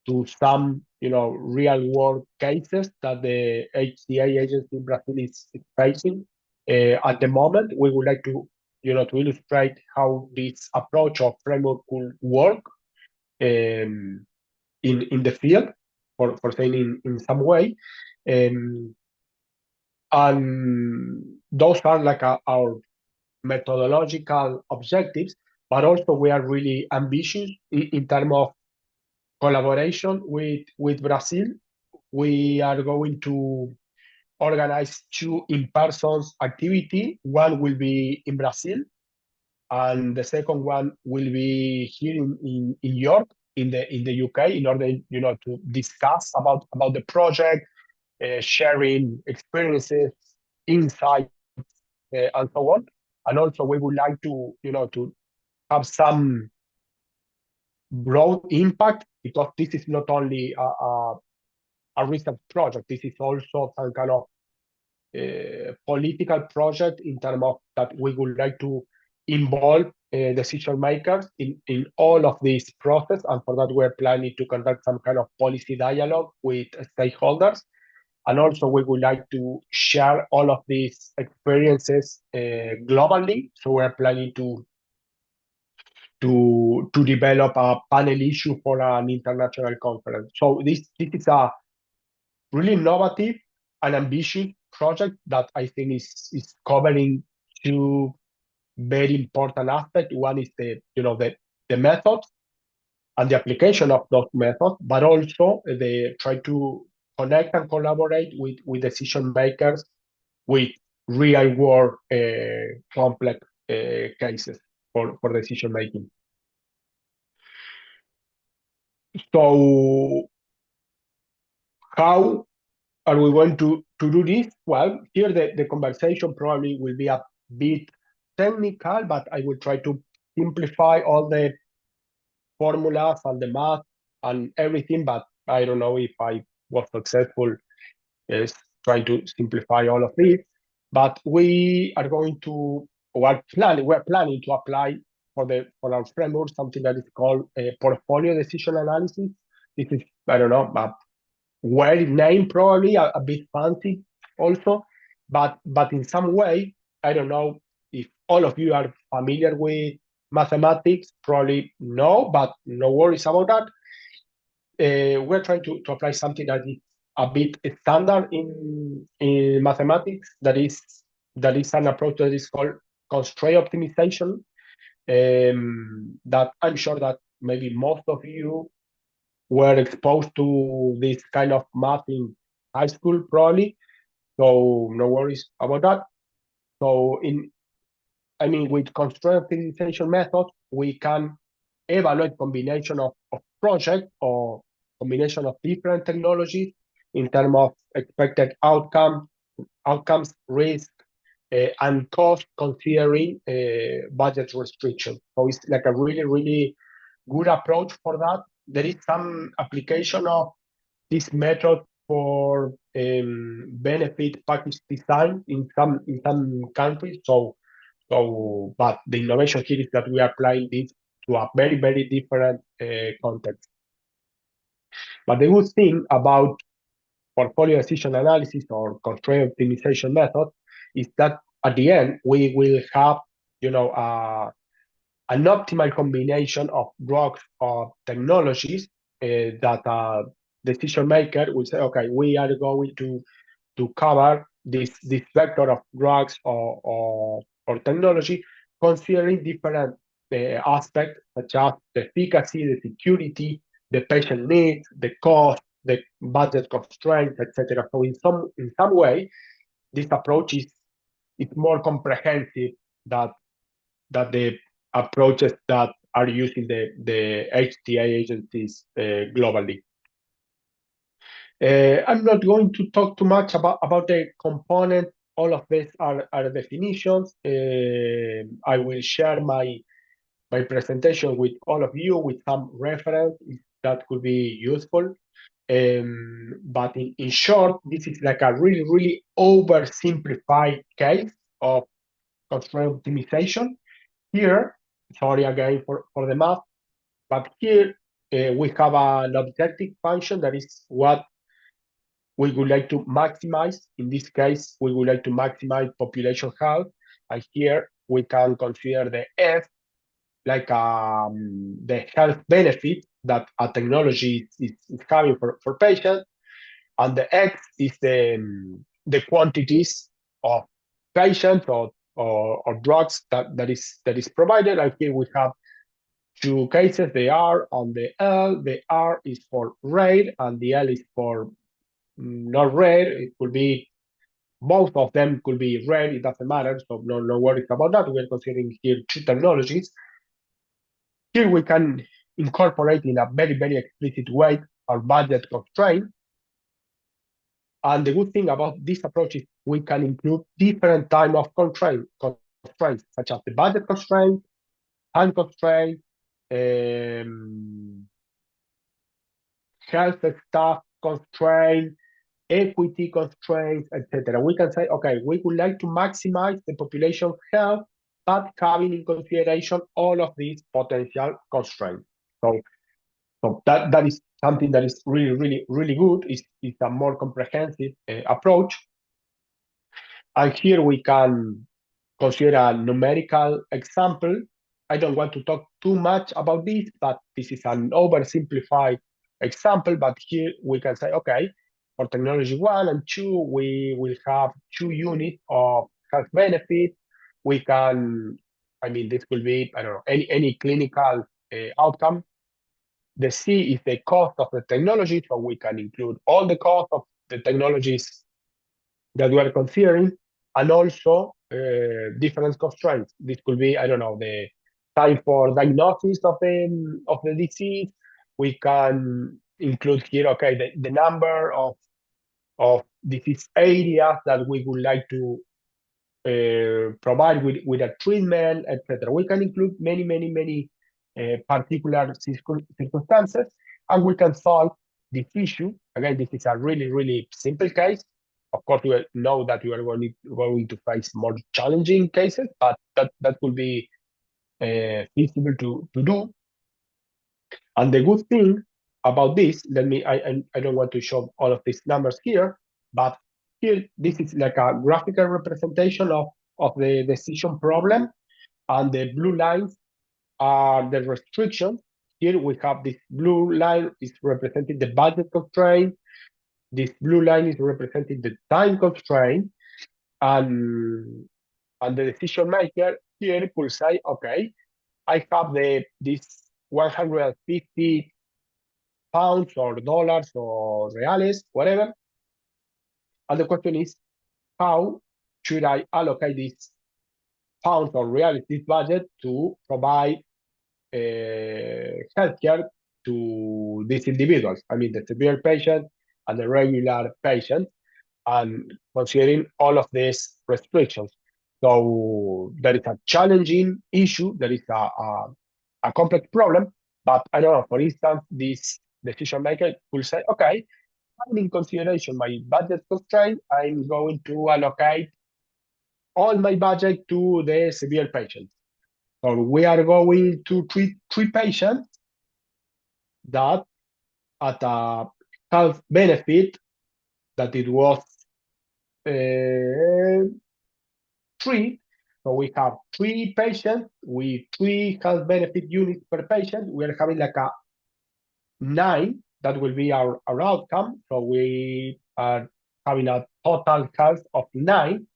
to some, real world cases that the HTA agency in Brazil is facing. At the moment, we would like to, to illustrate how this approach or framework could work in the field, for saying in some way. And those are like our methodological objectives, but also we are really ambitious in terms of collaboration with Brazil. We are going to organize 2 in-person activity. One will be in Brazil, and the second one will be here in York, in the UK, in order, to discuss about the project, sharing experiences, insights, and so on. And also we would like to, to have some broad impact, because this is not only a research project, this is also some kind of political project, in terms of that we would like to involve decision makers in all of this process. And for that, we're planning to conduct some kind of policy dialogue with stakeholders. And also we would like to share all of these experiences globally. So we're planning to develop a panel issue for an international conference. So this is a really innovative and ambitious project that I think is covering 2 very important aspects. One is the methods and the application of those methods, but also they try to connect and collaborate with decision makers with real world complex cases for decision making. So how are we going to do this? Well, here the conversation probably will be a bit technical, but I will try to simplify all the formulas and the math and everything, but I don't know if I was successful trying to simplify all of this. But we are we're planning to apply for our framework something that is called a portfolio decision analysis. This is, I don't know, a weird name, probably a bit fancy also, but in some way, I don't know if all of you are familiar with mathematics. Probably no, but no worries about that. We're trying to apply something that is a bit standard in mathematics. That is an approach that is called constraint optimization. That I'm sure that maybe most of you were exposed to this kind of math in high school, probably. So no worries about that. So with constraint optimization methods, we can evaluate combination of projects or combination of different technologies in terms of expected outcomes, risk, and cost, considering budget restriction. So it's like a really good approach for that. There is some application of this method for benefit package design in some countries. But the innovation here is that we are applying this to a very different context. But the good thing about portfolio decision analysis or constraint optimization method is that at the end we will have an optimal combination of drugs or technologies that a decision maker will say, okay, we are going to cover this vector of drugs or or technology, considering different aspects such as the efficacy, the security, the patient needs, the cost, the budget constraints, etc. So in some way, this approach is more comprehensive than the approaches that are using the HTA agencies globally. I'm not going to talk too much about the components. All of these are definitions. I will share my presentation with all of you with some reference that could be useful. But in short, this is like a really, really oversimplified case of constraint optimization. Here, sorry again for the math, but here we have an objective function that is what we would like to maximize. In this case, we would like to maximize population health. And here we can consider the F like the health benefit that a technology is having for patients. And the X is the quantities of patients or drugs that is provided. And here we have two cases, the R and the L. The R is for rate and the L is for not rare. It could be both of them could be rare. It doesn't matter. So no worries about that. We're considering here two technologies. Here we can incorporate in a very, very explicit way our budget constraint. And the good thing about this approach is we can include different type of constraints, such as the budget constraint, time constraint, health staff constraint, equity constraints, etc. We can say, okay, we would like to maximize the population health, but having in consideration all of these potential constraints. So that is something that is really, really, really good. It's a more comprehensive approach. And here we can consider a numerical example. I don't want to talk too much about this, but this is an oversimplified example. But here we can say, okay, for technology 1 and 2, we will have 2 units of health benefit. We can, this will be, I don't know, any clinical outcome. The C is the cost of the technology, so we can include all the cost of the technologies that we are considering, and also different constraints. This could be, I don't know, the time for diagnosis of the disease. We can include here, okay, the number of disease areas that we would like to provide with a treatment, etc. We can include many particular circumstances, and we can solve this issue. Again, this is a really, really simple case. Of course, we know that we are going to face more challenging cases, but that will be feasible to do. And the good thing about this, I don't want to show all of these numbers here, but here, this is like a graphical representation of the decision problem, and the blue lines are the restrictions. Here we have this blue line is representing the budget constraint. This blue line is representing the time constraint, and the decision maker here could say, okay, I have this 150 pounds or dollars or reales, whatever. And the question is, how should I allocate these pounds or reales, this budget, to provide healthcare to these individuals? The severe patient and the regular patient, and considering all of these restrictions. So there is a challenging issue, there is a complex problem, but I don't know, for instance, this decision maker will say, okay, having in consideration my budget constraint, I'm going to allocate all my budget to the severe patients. So we are going to treat 3 patients that at a health benefit that it was 3. So we have 3 patients with 3 health benefit units per patient. We are having like a 9. That will be our outcome. So we are having a total health of 9.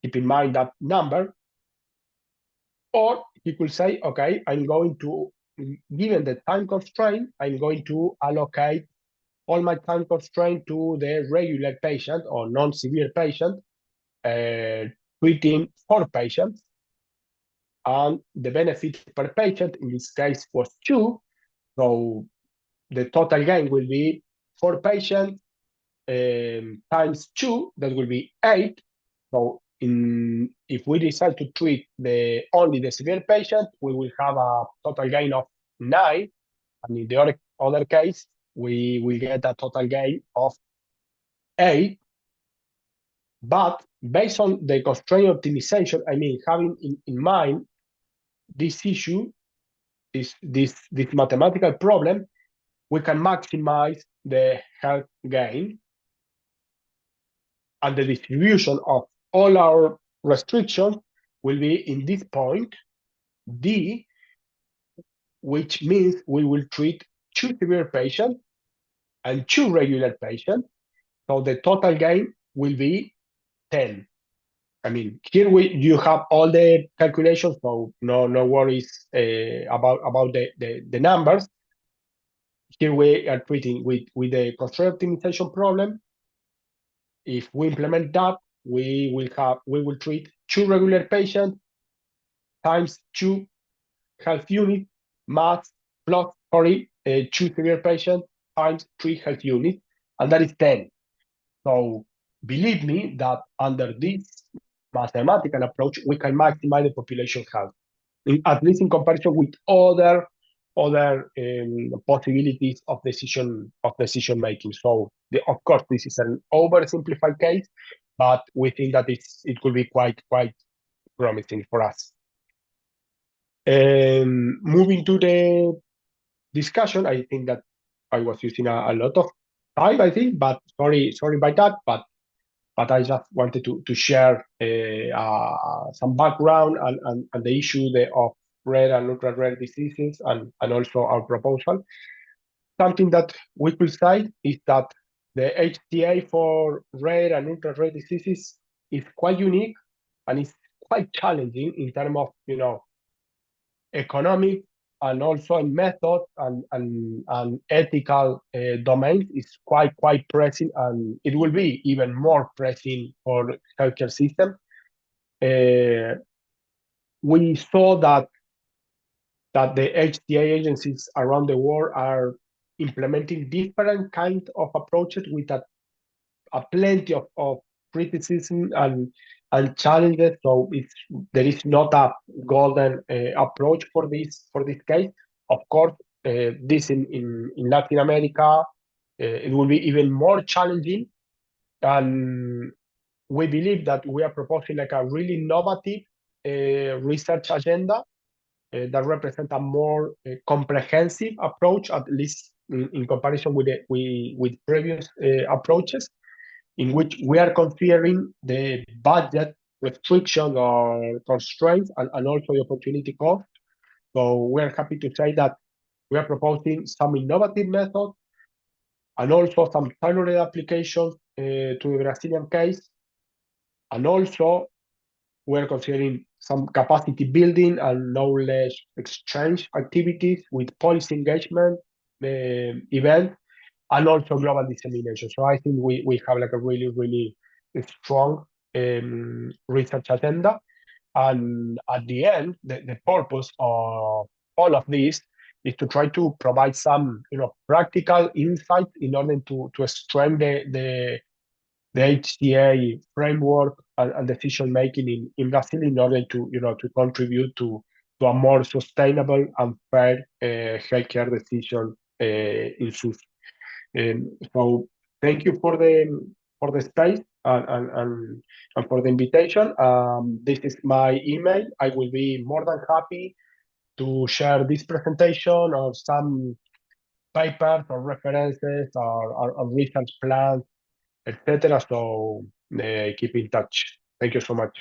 keep in mind that number. Or he could say, okay, I'm going to, given the time constraint, I'm going to allocate all my time constraint to the regular patient or non-severe patient, treating 4 patients. And the benefit per patient in this case was 2. So the total gain will be 4 patients times 2, that will be 8. So if we decide to treat only the severe patient, we will have a total gain of 9. And in the other case, we will get a total gain of 8. But based on the constraint optimization, I mean, having in mind this issue, this mathematical problem, we can maximize the health gain. And the distribution of all our restrictions will be in this point, D, which means we will treat 2 severe patients and 2 regular patients. So the total gain will be 10. I mean, here you have all the calculations, so no worries about the numbers. Here we are treating with the constraint optimization problem. If we implement that, we will treat 2 regular patients times 2 health units plus 2 severe patients times 3 health units, and that is 10. So believe me that under this mathematical approach, we can maximize the population health, at least in comparison with other possibilities of decision making. So of course, this is an oversimplified case, but we think that it could be quite promising for us. Moving to the discussion, I think that I was using a lot of time, I think, but sorry by that, but I just wanted to share some background and the issue of rare and ultra-rare diseases and also our proposal. Something that we could say is that the HTA for rare and ultra-rare diseases is quite unique and it's quite challenging in terms of, economic and also in method and ethical domains is quite pressing, and it will be even more pressing for healthcare system. We saw that the HTA agencies around the world are implementing different kinds of approaches with a plenty of criticism and challenges. So there is not a golden approach for this case. Of course, this in Latin America, it will be even more challenging. And we believe that we are proposing like a really innovative research agenda that represents a more comprehensive approach, at least in comparison with previous approaches, in which we are considering the budget restriction or constraints and also the opportunity cost. So we are happy to say that we are proposing some innovative methods and also some tailored applications to the Brazilian case. And also we are considering some capacity building and knowledge exchange activities with policy engagement events, and also global dissemination. So I think we have like a really strong research agenda. And at the end, the purpose of all of this is to try to provide some practical insight in order to strengthen the HTA framework and decision making in Brazil in order to to contribute to a more sustainable and fair healthcare decision in SUS. So thank you for the space and for the invitation. This is my email. I will be more than happy to share this presentation or some papers or references or research plans, etc. So keep in touch. Thank you so much.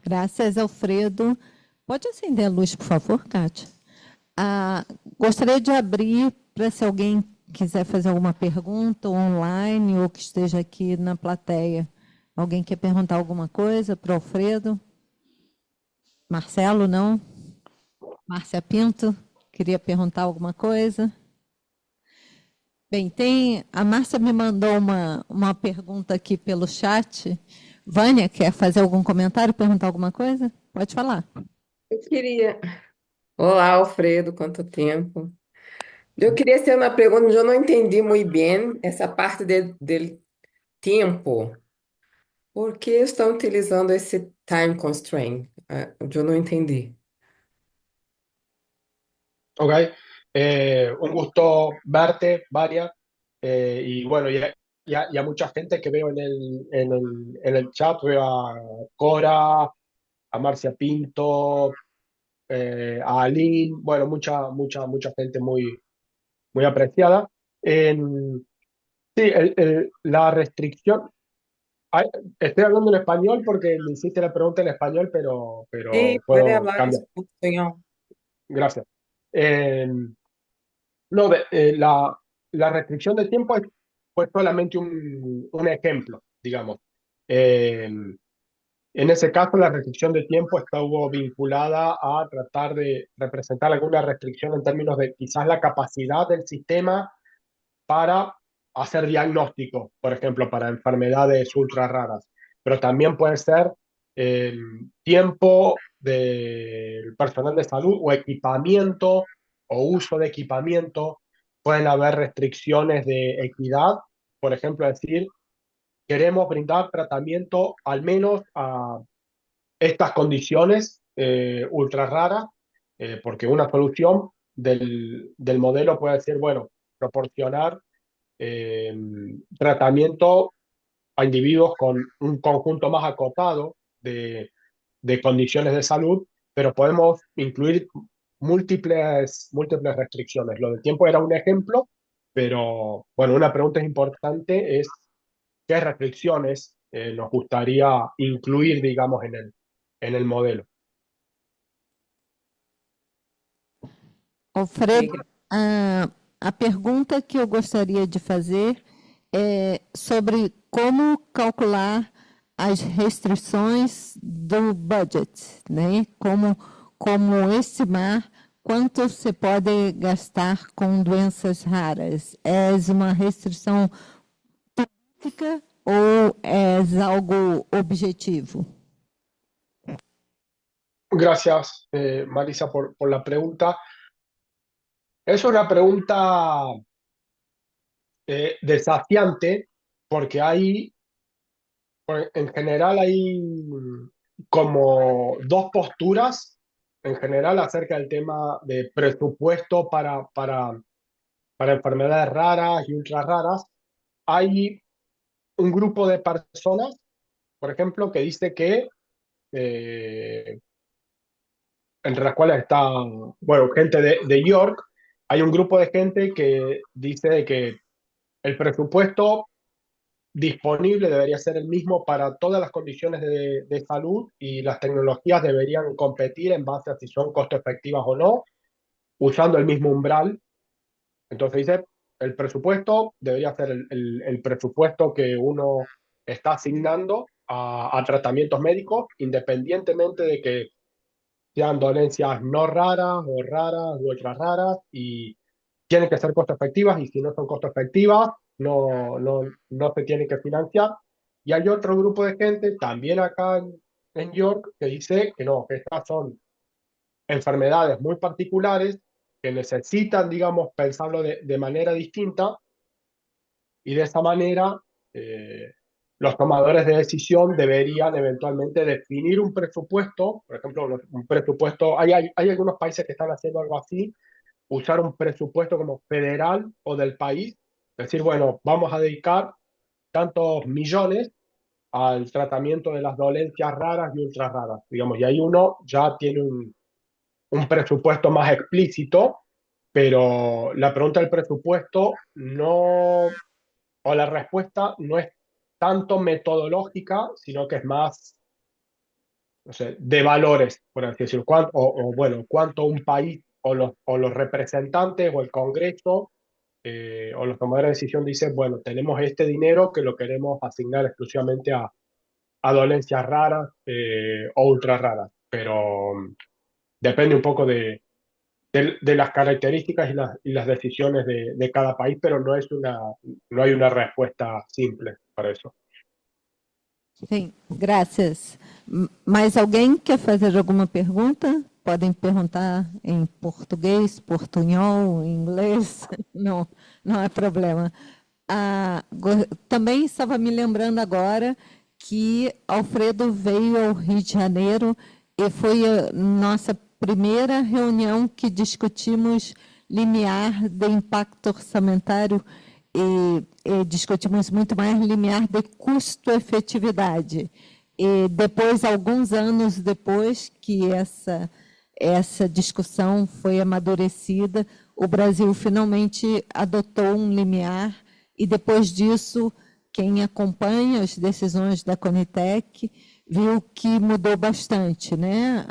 Graças, Alfredo. Pode acender a luz, por favor, Kátia? Gostaria de abrir para, se alguém quiser fazer alguma pergunta online ou que esteja aqui na plateia. Alguém quer perguntar alguma coisa para o Alfredo? Marcelo, não? Márcia Pinto, queria perguntar alguma coisa? Bem, a Márcia me mandou uma pergunta aqui pelo chat. Vânia, quer fazer algum comentário, perguntar alguma coisa? Pode falar. Eu queria. Olá, Alfredo, quanto tempo. Eu queria hacer una pregunta, yo no entendí muy bien esa parte del tiempo. ¿Por qué están utilizando ese time constraint? Yo no entendí. Ok, un gusto verte, Varia, y bueno, y a mucha gente que veo en el chat, veo a Cora, a Marcia Pinto, a Aline, bueno, mucha gente muy apreciada. Sí, la restricción, ay, estoy hablando en español porque me hiciste la pregunta en español, Sí, pero puede puedo hablar en cambiar. español. Gracias. Eh, no, la restricción de tiempo fue solamente un ejemplo, digamos. Eh, en ese caso, la restricción de tiempo estuvo vinculada a tratar de representar alguna restricción en términos de quizás la capacidad del sistema para hacer diagnóstico, por ejemplo, para enfermedades ultra raras, pero también puede ser eh, tiempo del personal de salud o equipamiento o uso de equipamiento. Pueden haber restricciones de equidad, por ejemplo, decir, queremos brindar tratamiento al menos a estas condiciones ultra raras, porque una solución del modelo puede ser, bueno, proporcionar eh, tratamiento a individuos con un conjunto más acotado de condiciones de salud, pero podemos incluir múltiples restricciones. Lo del tiempo era un ejemplo, pero bueno, una pregunta importante es qué restricciones nos gustaría incluir, digamos, en el modelo. Alfredo, a pergunta que eu gostaria de fazer é sobre como calcular as restrições do budget, né? Como estimar quanto você pode gastar com doenças raras. É uma restrição política ou é algo objetivo? Gracias, Marisa, por la pregunta. Es una pregunta desafiante porque en general hay como dos posturas en general acerca del tema de presupuesto para enfermedades raras y ultra raras. Hay un grupo de personas, por ejemplo, que dice que eh, entre las cuales está, bueno, gente de York, hay un grupo de gente que dice que el presupuesto disponible debería ser el mismo para todas las condiciones de salud y las tecnologías deberían competir en base a si son costo efectivas o no, usando el mismo umbral. Entonces dice, el presupuesto debería ser el presupuesto que uno está asignando a tratamientos médicos, independientemente de que sean dolencias no raras o raras u ultra raras, y tienen que ser costo efectivas, y si no son costo efectivas, no se tienen que financiar. Y hay otro grupo de gente, también acá en York, que dice que no, que estas son enfermedades muy particulares, que necesitan, digamos, pensarlo de manera distinta, y de esa manera los tomadores de decisión deberían eventualmente definir un presupuesto, por ejemplo, un presupuesto, hay algunos países que están haciendo algo así, usar un presupuesto como federal o del país, decir, bueno, vamos a dedicar tantos millones al tratamiento de las dolencias raras y ultra raras, digamos, y ahí uno ya tiene un presupuesto más explícito, pero la pregunta del presupuesto no, o la respuesta no es tanto metodológica, sino que es más, no sé, de valores, por así decirlo, bueno, cuánto un país o los representantes o el Congreso o los tomadores de decisión dicen, bueno, tenemos este dinero que lo queremos asignar exclusivamente a dolencias raras o ultra raras, pero depende un poco de las características y las decisiones de cada país, pero no hay una respuesta simple para eso. Sim, graças. Mais alguém quer fazer alguma pergunta? Podem perguntar em português, portunhol, em inglês. Não, não é problema. Também estava me lembrando agora que Alfredo veio ao Rio de Janeiro e foi a nossa primeira reunião que discutimos limiar de impacto orçamentário e discutimos muito mais limiar de custo-efetividade. E depois, alguns anos depois que essa discussão foi amadurecida, o Brasil finalmente adotou um limiar e, depois disso, quem acompanha as decisões da Conitec viu que mudou bastante, né?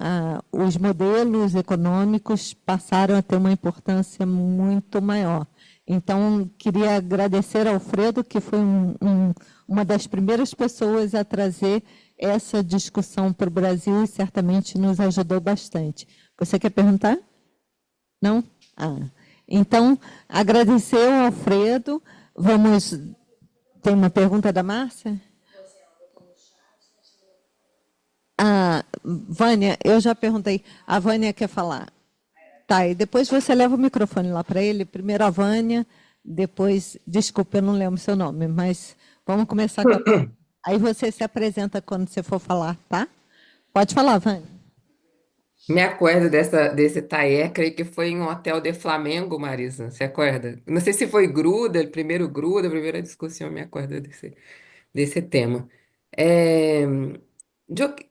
Os modelos econômicos passaram a ter uma importância muito maior. Então, queria agradecer ao Alfredo, que foi uma das primeiras pessoas a trazer essa discussão para o Brasil e certamente nos ajudou bastante. Você quer perguntar? Não? Então, agradecer ao Alfredo. Tem uma pergunta da Márcia? Vânia, eu já perguntei. A Vânia quer falar. Tá, e depois você leva o microfone lá para ele. Primeiro a Vânia, depois... Desculpa, eu não lembro seu nome, mas vamos começar com a... Aí você se apresenta quando você for falar, tá? Pode falar, Vânia. Me acordo desse taller, creio que foi em um hotel de Flamengo, Marisa. ¿Se acorda? Não sei se foi gruda, a primeira discussão, me acordo desse tema.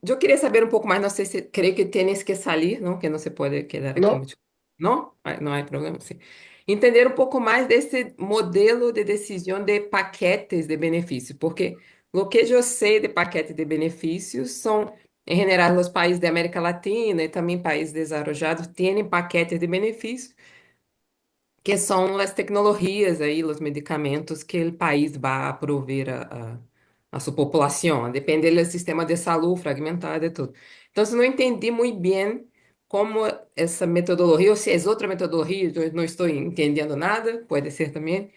Eu queria saber um pouco mais, não sei se creio que tienes que sair, não? Que não se pode quedar aqui No, muito. Não? Não há problema, sim. Entender um pouco mais desse modelo de decisão de paquetes de benefícios, porque o que eu sei de paquetes de benefícios são, em geral, os países da América Latina e também países desenvolvidos têm paquetes de benefícios que são as tecnologias aí, os medicamentos que o país vai prover a sua população, depende do sistema de saúde fragmentado e tudo. Então, eu não entendi muito bem como essa metodologia, ou se é outra metodologia, eu não estou entendendo nada, pode ser também,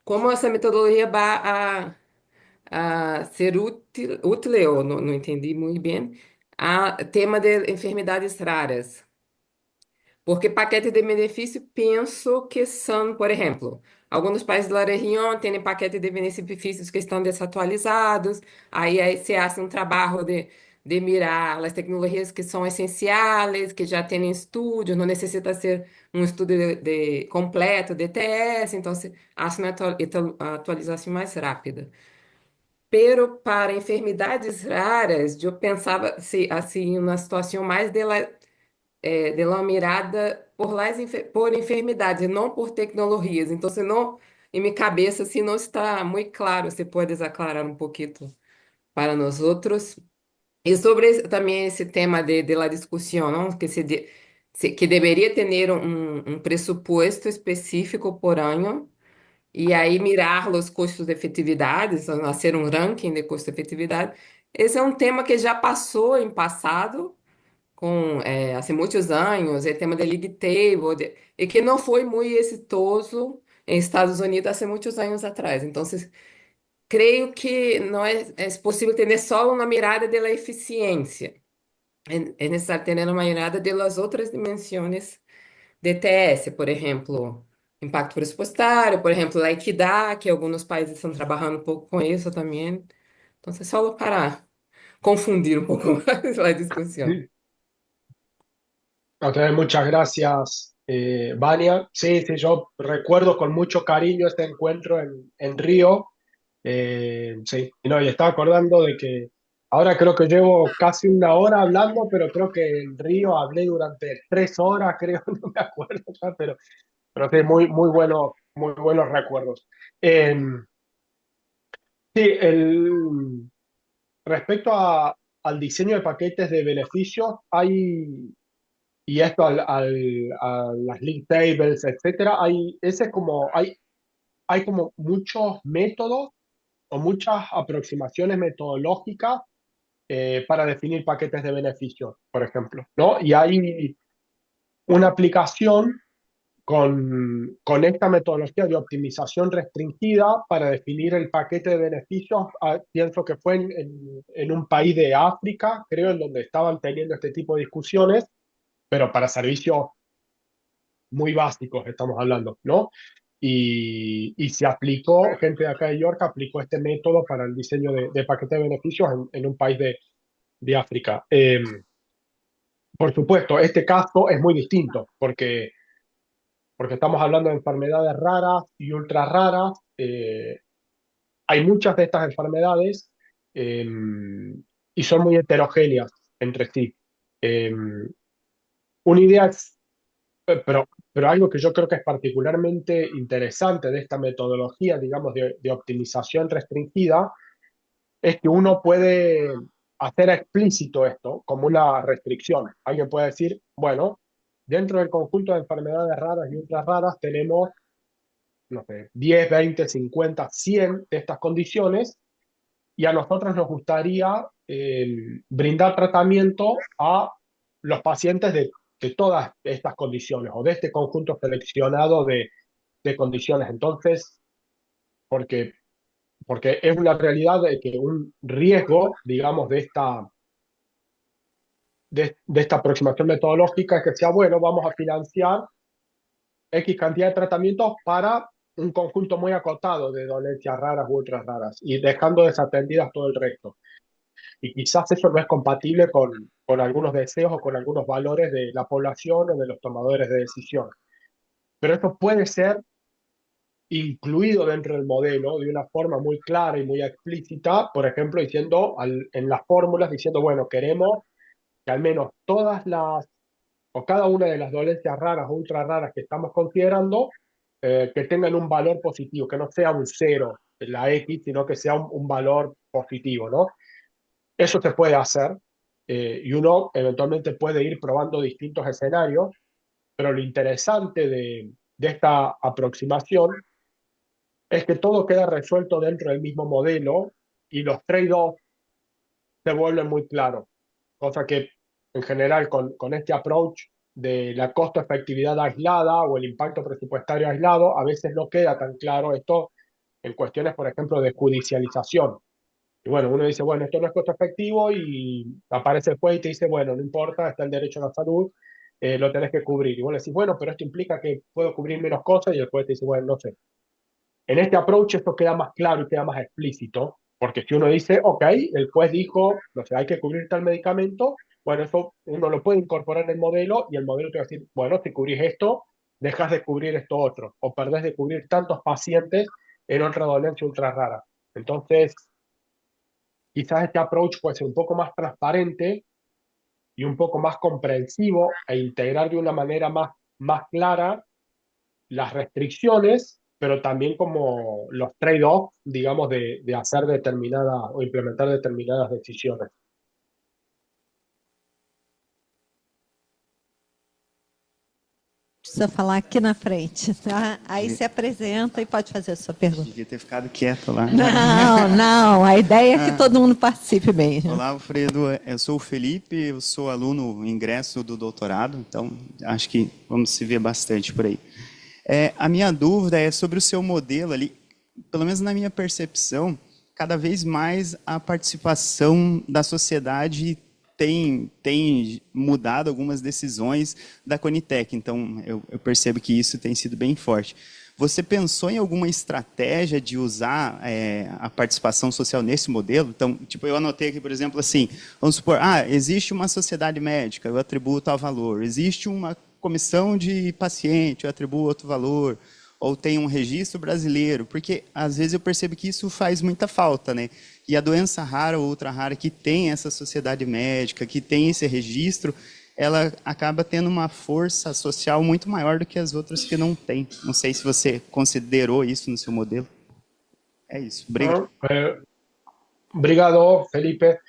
como essa metodologia vai a ser útil, ou não entendi muito bem, a tema de enfermidades raras. Porque paquete de benefício, penso que são, por exemplo, alguns países da região têm paquete de benefícios que estão desatualizados, aí se hace um trabalho de mirar as tecnologias que são essenciais, que já têm estudos, não necessita ser um estudo completo de ATS, então se hace uma atualização mais rápida. Pero para enfermidades raras, eu pensava se assim uma situação mais de uma mirada por enfermidades, e não por tecnologias. Então, se não, em minha cabeça, se não está muito claro, você pode aclarar um pouquinho para nós outros. E sobre também esse tema de la discussão, não? Que deveria ter um pressuposto específico por ano, e aí mirar os custos de efetividade, fazer um ranking de custo de efetividade. Esse é um tema que já passou em passado, há muitos anos, o tema da League Table, e que não foi muito exitoso em Estados Unidos há muitos anos atrás. Então, creio que não é possível ter só uma mirada da eficiência. É necessário ter uma mirada das outras dimensões de TS, por exemplo, impacto pressupostário, por exemplo, a equidade, que alguns países estão trabalhando um pouco com isso também. Então, é só para confundir um pouco mais a discussão. otra vez, muchas gracias, Vania. Sí, sí, yo recuerdo con mucho cariño este encuentro en Río. Sí, no, y estaba acordando de que ahora creo que llevo casi una hora hablando, pero creo que en Río hablé durante 3 horas, creo, no me acuerdo ya, pero sí, muy buenos recuerdos. Sí, respecto al diseño de paquetes de beneficios, y esto a las link tables, etcétera, ese es como, hay como muchos métodos o muchas aproximaciones metodológicas para definir paquetes de beneficios, por ejemplo, ¿no? Y hay una aplicación con esta metodología de optimización restringida para definir el paquete de beneficios. Pienso que fue en un país de África, creo, en donde estaban teniendo este tipo de discusiones, pero para servicios muy básicos estamos hablando, ¿no? Y se aplicó, gente de acá de York aplicó este método para el diseño de paquete de beneficios en un país de África. Por supuesto, este caso es muy distinto porque estamos hablando de enfermedades raras y ultra raras. Hay muchas de estas enfermedades eh, y son muy heterogéneas entre sí. Eh, una idea es, pero algo que yo creo que es particularmente interesante de esta metodología, digamos, de optimización restringida, es que uno puede hacer explícito esto como una restricción. Alguien puede decir, bueno, dentro del conjunto de enfermedades raras y ultra raras tenemos, no sé, 10, 20, 50, 100 de estas condiciones y a nosotros nos gustaría brindar tratamiento a los pacientes de todas estas condiciones o de este conjunto seleccionado de condiciones. Entonces, porque, porque es una realidad de que un riesgo, digamos, de esta aproximación metodológica es que sea, bueno, vamos a financiar X cantidad de tratamientos para un conjunto muy acotado de dolencias raras u ultra raras y dejando desatendidas todo el resto. Y quizás eso no es compatible con algunos deseos o con algunos valores de la población o de los tomadores de decisión. Pero esto puede ser incluido dentro del modelo de una forma muy clara y muy explícita, por ejemplo, diciendo en las fórmulas, diciendo, bueno, queremos que al menos todas las, o cada una de las dolencias raras o ultra raras que estamos considerando, que tengan un valor positivo, que no sea un cero en la X, sino que sea un valor positivo, ¿no? Eso se puede hacer y uno eventualmente puede ir probando distintos escenarios, pero lo interesante de esta aproximación es que todo queda resuelto dentro del mismo modelo y los trade-offs se vuelven muy claros, cosa que en general con este approach de la costo-efectividad aislada o el impacto presupuestario aislado, a veces no queda tan claro esto en cuestiones, por ejemplo, de judicialización. Y bueno, uno dice, bueno, esto no es costo efectivo y aparece el juez y te dice, bueno, no importa, está el derecho a la salud, lo tenés que cubrir. Y vos le decís, bueno, pero esto implica que puedo cubrir menos cosas y el juez te dice, bueno, no sé. En este approach esto queda más claro y queda más explícito, porque si uno dice, ok, el juez dijo, no sé, hay que cubrir tal medicamento, bueno, eso uno lo puede incorporar en el modelo y el modelo te va a decir, bueno, si cubrís esto, dejas de cubrir esto otro, o perdés de cubrir tantos pacientes en otra dolencia ultra rara. Entonces, quizás este approach puede ser un poco más transparente y un poco más comprensivo e integrar de una manera más clara las restricciones, pero también como los trade-offs, digamos, de hacer determinadas o implementar determinadas decisiones. Precisa falar aqui na frente, tá? Aí se apresenta e pode fazer a sua pergunta. Devia ter ficado quieto lá. Não, não, a ideia é que todo mundo participe mesmo. Olá, Alfredo. Eu sou o Felipe, eu sou aluno em ingresso do doutorado, então acho que vamos se ver bastante por aí. A minha dúvida é sobre o seu modelo ali, pelo menos na minha percepção, cada vez mais a participação da sociedade tem mudado algumas decisões da Conitec, então eu percebo que isso tem sido bem forte. Você pensou em alguma estratégia de usar a participação social nesse modelo? Então, tipo, eu anotei aqui, por exemplo, assim, vamos supor, existe uma sociedade médica, eu atribuo tal valor, existe uma comissão de paciente, eu atribuo outro valor, ou tem um registro brasileiro, porque às vezes eu percebo que isso faz muita falta, né? E a doença rara ou ultra rara que tem essa sociedade médica, que tem esse registro, ela acaba tendo uma força social muito maior do que as outras que não têm. Não sei se você considerou isso no seu modelo. É isso. Obrigado. Obrigado, Felipe.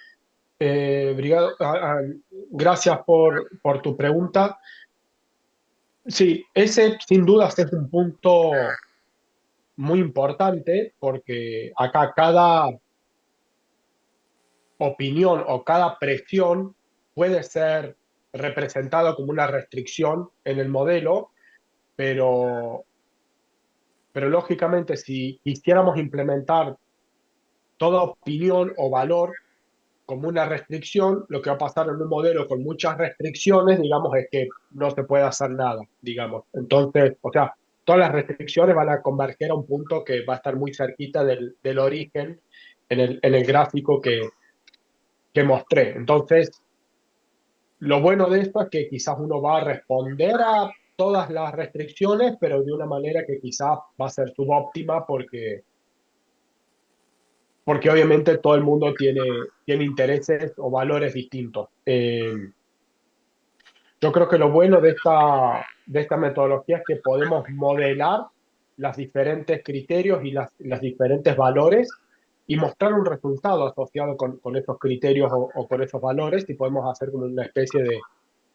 Gracias por tu pregunta. Sí, ese sin dudas es un punto muy importante porque acá cada opinión o cada presión puede ser representado como una restricción en el modelo, pero lógicamente si quisiéramos implementar toda opinión o valor como una restricción, lo que va a pasar en un modelo con muchas restricciones, digamos, es que no se puede hacer nada, digamos. Entonces, o sea, todas las restricciones van a converger a un punto que va a estar muy cerquita del origen en el gráfico que mostré. Entonces, lo bueno de esto es que quizás uno va a responder a todas las restricciones, pero de una manera que quizás va a ser subóptima porque obviamente todo el mundo tiene intereses o valores distintos. Yo creo que lo bueno de esta metodología es que podemos modelar los diferentes criterios y las diferentes valores y mostrar un resultado asociado con esos criterios o con esos valores, y podemos hacer como una especie de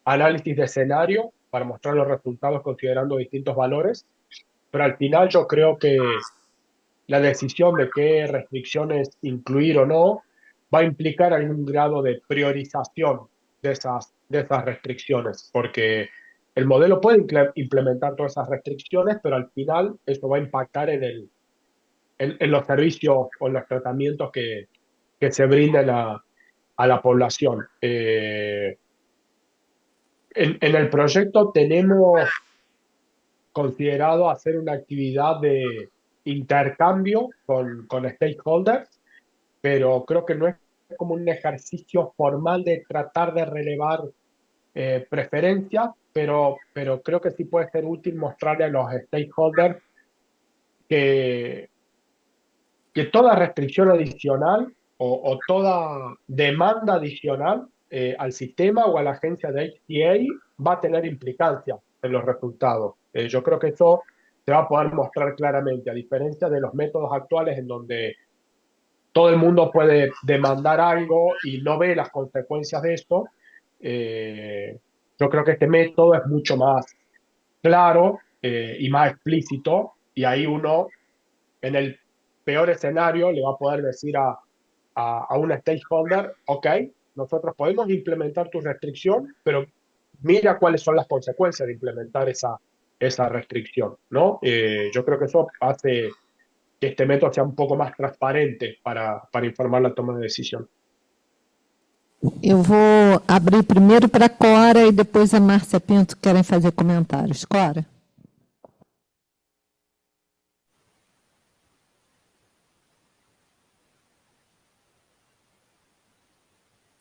análisis de escenario para mostrar los resultados considerando distintos valores. Pero al final yo creo que la decisión de qué restricciones incluir o no va a implicar algún grado de priorización de esas restricciones, porque el modelo puede implementar todas esas restricciones, pero al final eso va a impactar en los servicios o en los tratamientos que se brindan a la población. En el proyecto tenemos considerado hacer una actividad de intercambio con stakeholders, pero creo que no es como un ejercicio formal de tratar de relevar preferencias, pero creo que sí puede ser útil mostrarle a los stakeholders que, que toda restricción adicional o toda demanda adicional al sistema o a la agencia de HTA va a tener implicancias en los resultados. Yo creo que eso se va a poder mostrar claramente, a diferencia de los métodos actuales en donde todo el mundo puede demandar algo y no ve las consecuencias de eso. Yo creo que este método es mucho más claro y más explícito, y ahí uno, en el peor escenario, le va a poder decir a un stakeholder: ok, nosotros podemos implementar tu restricción, pero mira cuáles son las consecuencias de implementar esa restricción, ¿no? Yo creo que eso hace que este método sea un poco más transparente para informar la toma de decisión. Eu vou abrir primeiro para a Cora e depois a Márcia Pinto querem fazer comentários. Cora?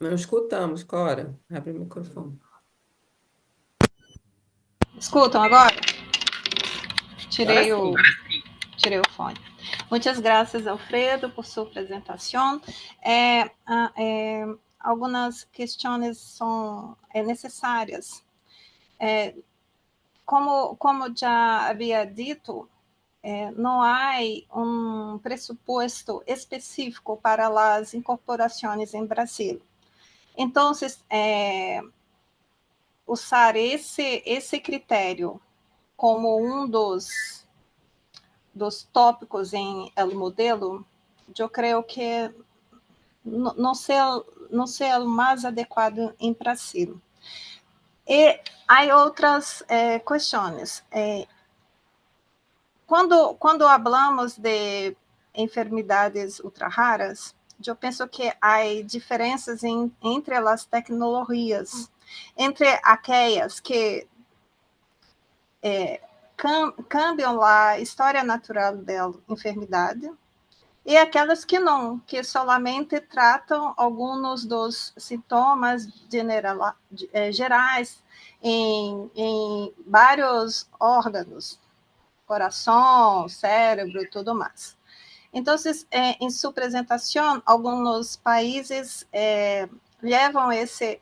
Não escutamos, Cora. Abre o microfone. Escutam agora? Tirei o fone. Muchas gracias, Alfredo, por su presentación. Algunas cuestiones son necesarias. Como já havia dito, não há presupuesto específico para as incorporações em Brasil. Então, usar esse critério como dos tópicos em el modelo, eu creio que não ser o mais adequado em Brasil. E há outras questões. Quando falamos de enfermidades ultra raras, eu penso que há diferenças entre as tecnologias, entre aquelas que cambiam a história natural da enfermidade e aquelas que não, que solamente tratam alguns dos sintomas gerais em vários órgãos, coração, cérebro e tudo mais. Então, em sua apresentação, alguns países levam esse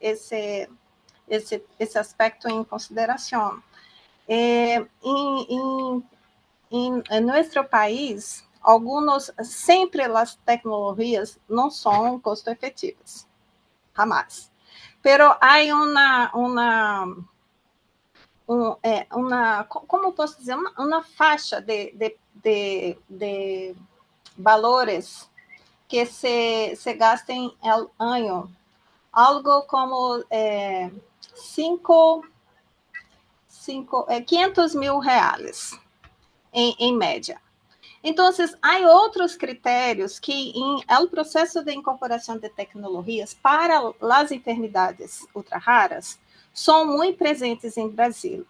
aspecto em consideração. Em nosso país, sempre as tecnologias não são custo-efetivas, jamais. Pero há como posso dizer, uma faixa de valores que se gastem ao ano, algo como 500 mil reais, em média. Então, há outros critérios que, no processo de incorporação de tecnologias para as enfermidades ultra raras, são muito presentes em Brasil.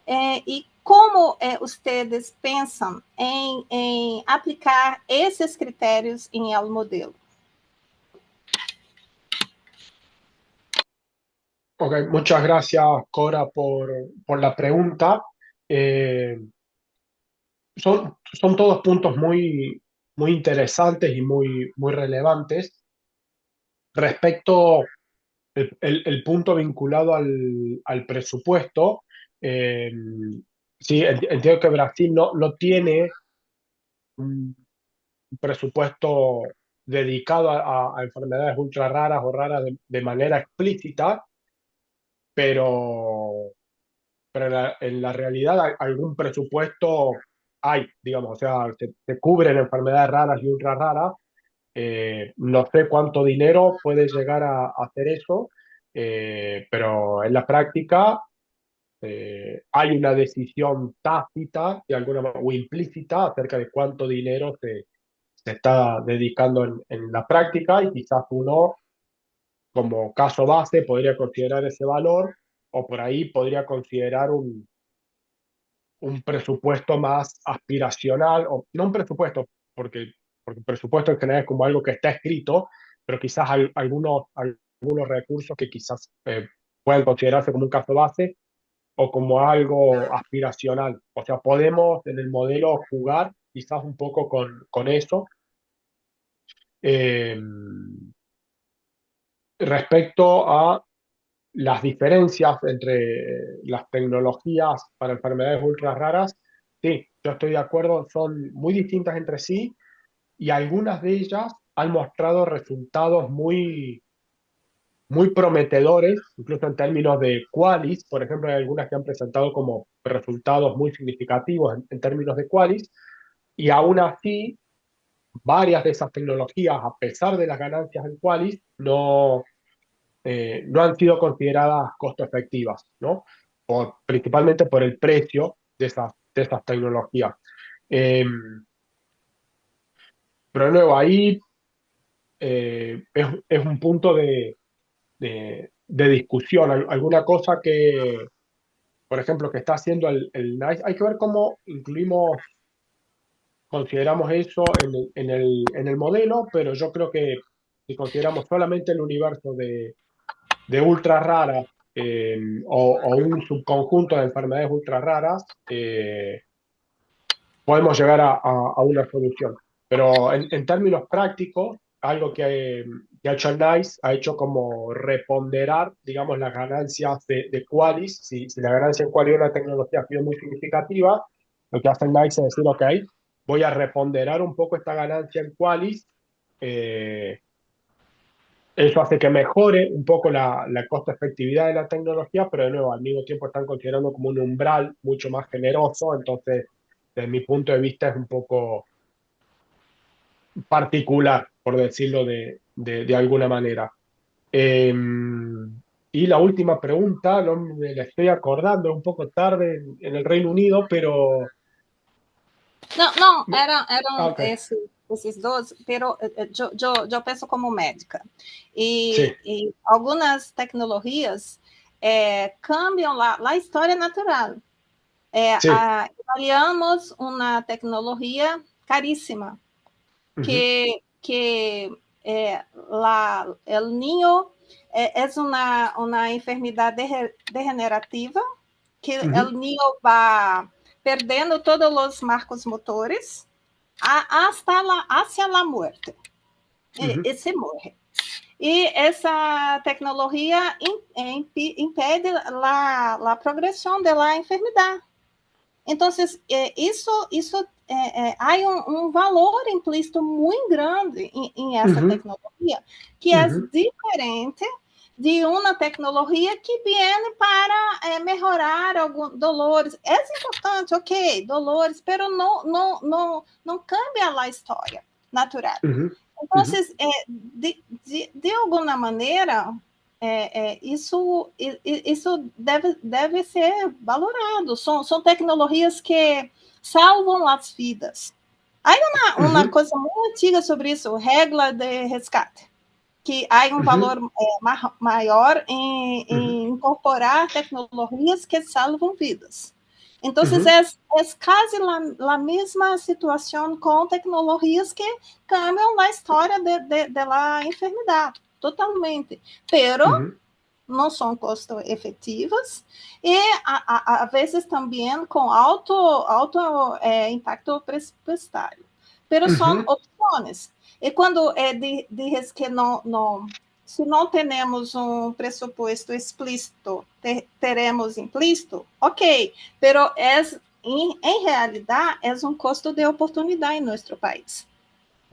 E como vocês pensam em aplicar esses critérios em el modelo? Ok, muchas gracias, Cora, por la pregunta. Son todos puntos muy interesantes y muy relevantes. Respecto el punto vinculado al presupuesto, sí, entiendo que Brasil no tiene un presupuesto dedicado a enfermedades ultra raras o raras de manera explícita, pero en la realidad algún presupuesto hay, digamos, o sea, se cubren enfermedades raras y ultra raras. No sé cuánto dinero puede llegar a hacer eso, pero en la práctica hay una decisión tácita de o implícita acerca de cuánto dinero se está dedicando en la práctica, y quizás uno, como caso base, podría considerar ese valor, o por ahí podría considerar un presupuesto más aspiracional, o no un presupuesto, porque el presupuesto en general es como algo que está escrito, pero quizás algunos recursos que quizás pueden considerarse como un caso base o como algo aspiracional. O sea, podemos en el modelo jugar quizás un poco con eso. Eh, Respecto a las diferencias entre las tecnologías para enfermedades ultra raras, sí, yo estoy de acuerdo, son muy distintas entre sí, y algunas de ellas han mostrado resultados muy prometedores, incluso en términos de qualis. Por ejemplo, hay algunas que han presentado como resultados muy significativos en términos de qualis, y aún así, varias de esas tecnologías, a pesar de las ganancias en qualis, no han sido consideradas costo efectivas, ¿no? Principalmente por el precio de esas tecnologías. Pero luego ahí es un punto de discusión. Alguna cosa que, por ejemplo, que está haciendo el NICE, hay que ver cómo consideramos eso en el modelo, pero yo creo que si consideramos solamente el universo de ultra raras, o un subconjunto de enfermedades ultra raras, podemos llegar a una solución. Pero en términos prácticos, algo que ha hecho el NICE, ha hecho como reponderar, digamos, las ganancias de qualis. Si la ganancia en qualis de una tecnología ha sido muy significativa, lo que hace el NICE es decir, ok, voy a reponderar un poco esta ganancia en qualis. Eso hace que mejore un poco la costo-efectividad de la tecnología, pero de nuevo, al mismo tiempo están considerando como un umbral mucho más generoso. Entonces, desde mi punto de vista, es un poco particular, por decirlo de alguna manera. Y la última pregunta, no me la estoy acordando, es un poco tarde en el Reino Unido, pero... Não, eram Okay. esses 12, pero eu penso como médica. Sí. E algumas tecnologias cambiam a história natural. Sí. Avaliamos uma tecnologia caríssima, que el niño é uma enfermidade degenerativa, que el niño vai perdendo todos os marcos motores hacia a morte. E se morre. E essa tecnologia impede a progressão da enfermidade. Então, isso há um valor implícito muito grande em essa tecnologia, que é diferente de uma tecnologia que vem para melhorar alguns dolores. É importante, ok, dolores, mas não cambia a história natural. Então, de alguma maneira, isso deve ser valorado. São tecnologias que salvam as vidas. Há uma coisa muito antiga sobre isso, regra de resgate, que há valor maior em incorporar tecnologias que salvam vidas. Então, é quase a mesma situação com tecnologias que cambiam a história da enfermidade, totalmente. Pero não são custo-efetivas e, a vezes, também com alto impacto pressupostário. Pero são opções. E quando diz que se não temos um pressuposto explícito, teremos implícito, ok, pero em realidade é um custo de oportunidade em nosso país.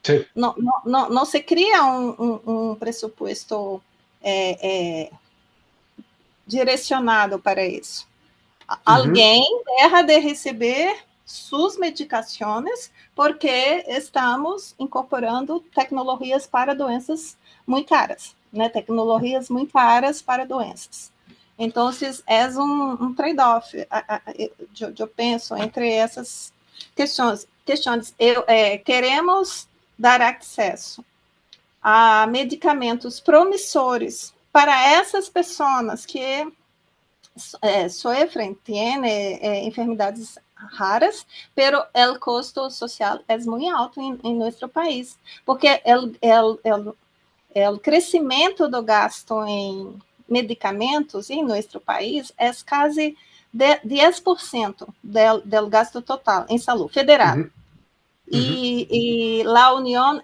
Sí. Não se cria um pressuposto direcionado para isso. Alguém deixa de receber suas medicações porque estamos incorporando tecnologias para doenças muito caras, né? Tecnologias muito caras para doenças. Então, é um trade-off, eu penso, entre essas questões. Queremos dar acesso a medicamentos promissores para essas pessoas que sofrem, têm enfermidades raras, pero o custo social é muito alto em nosso país, porque o crescimento do gasto em medicamentos em nosso país é quase 10% do gasto total em saúde federal. E a União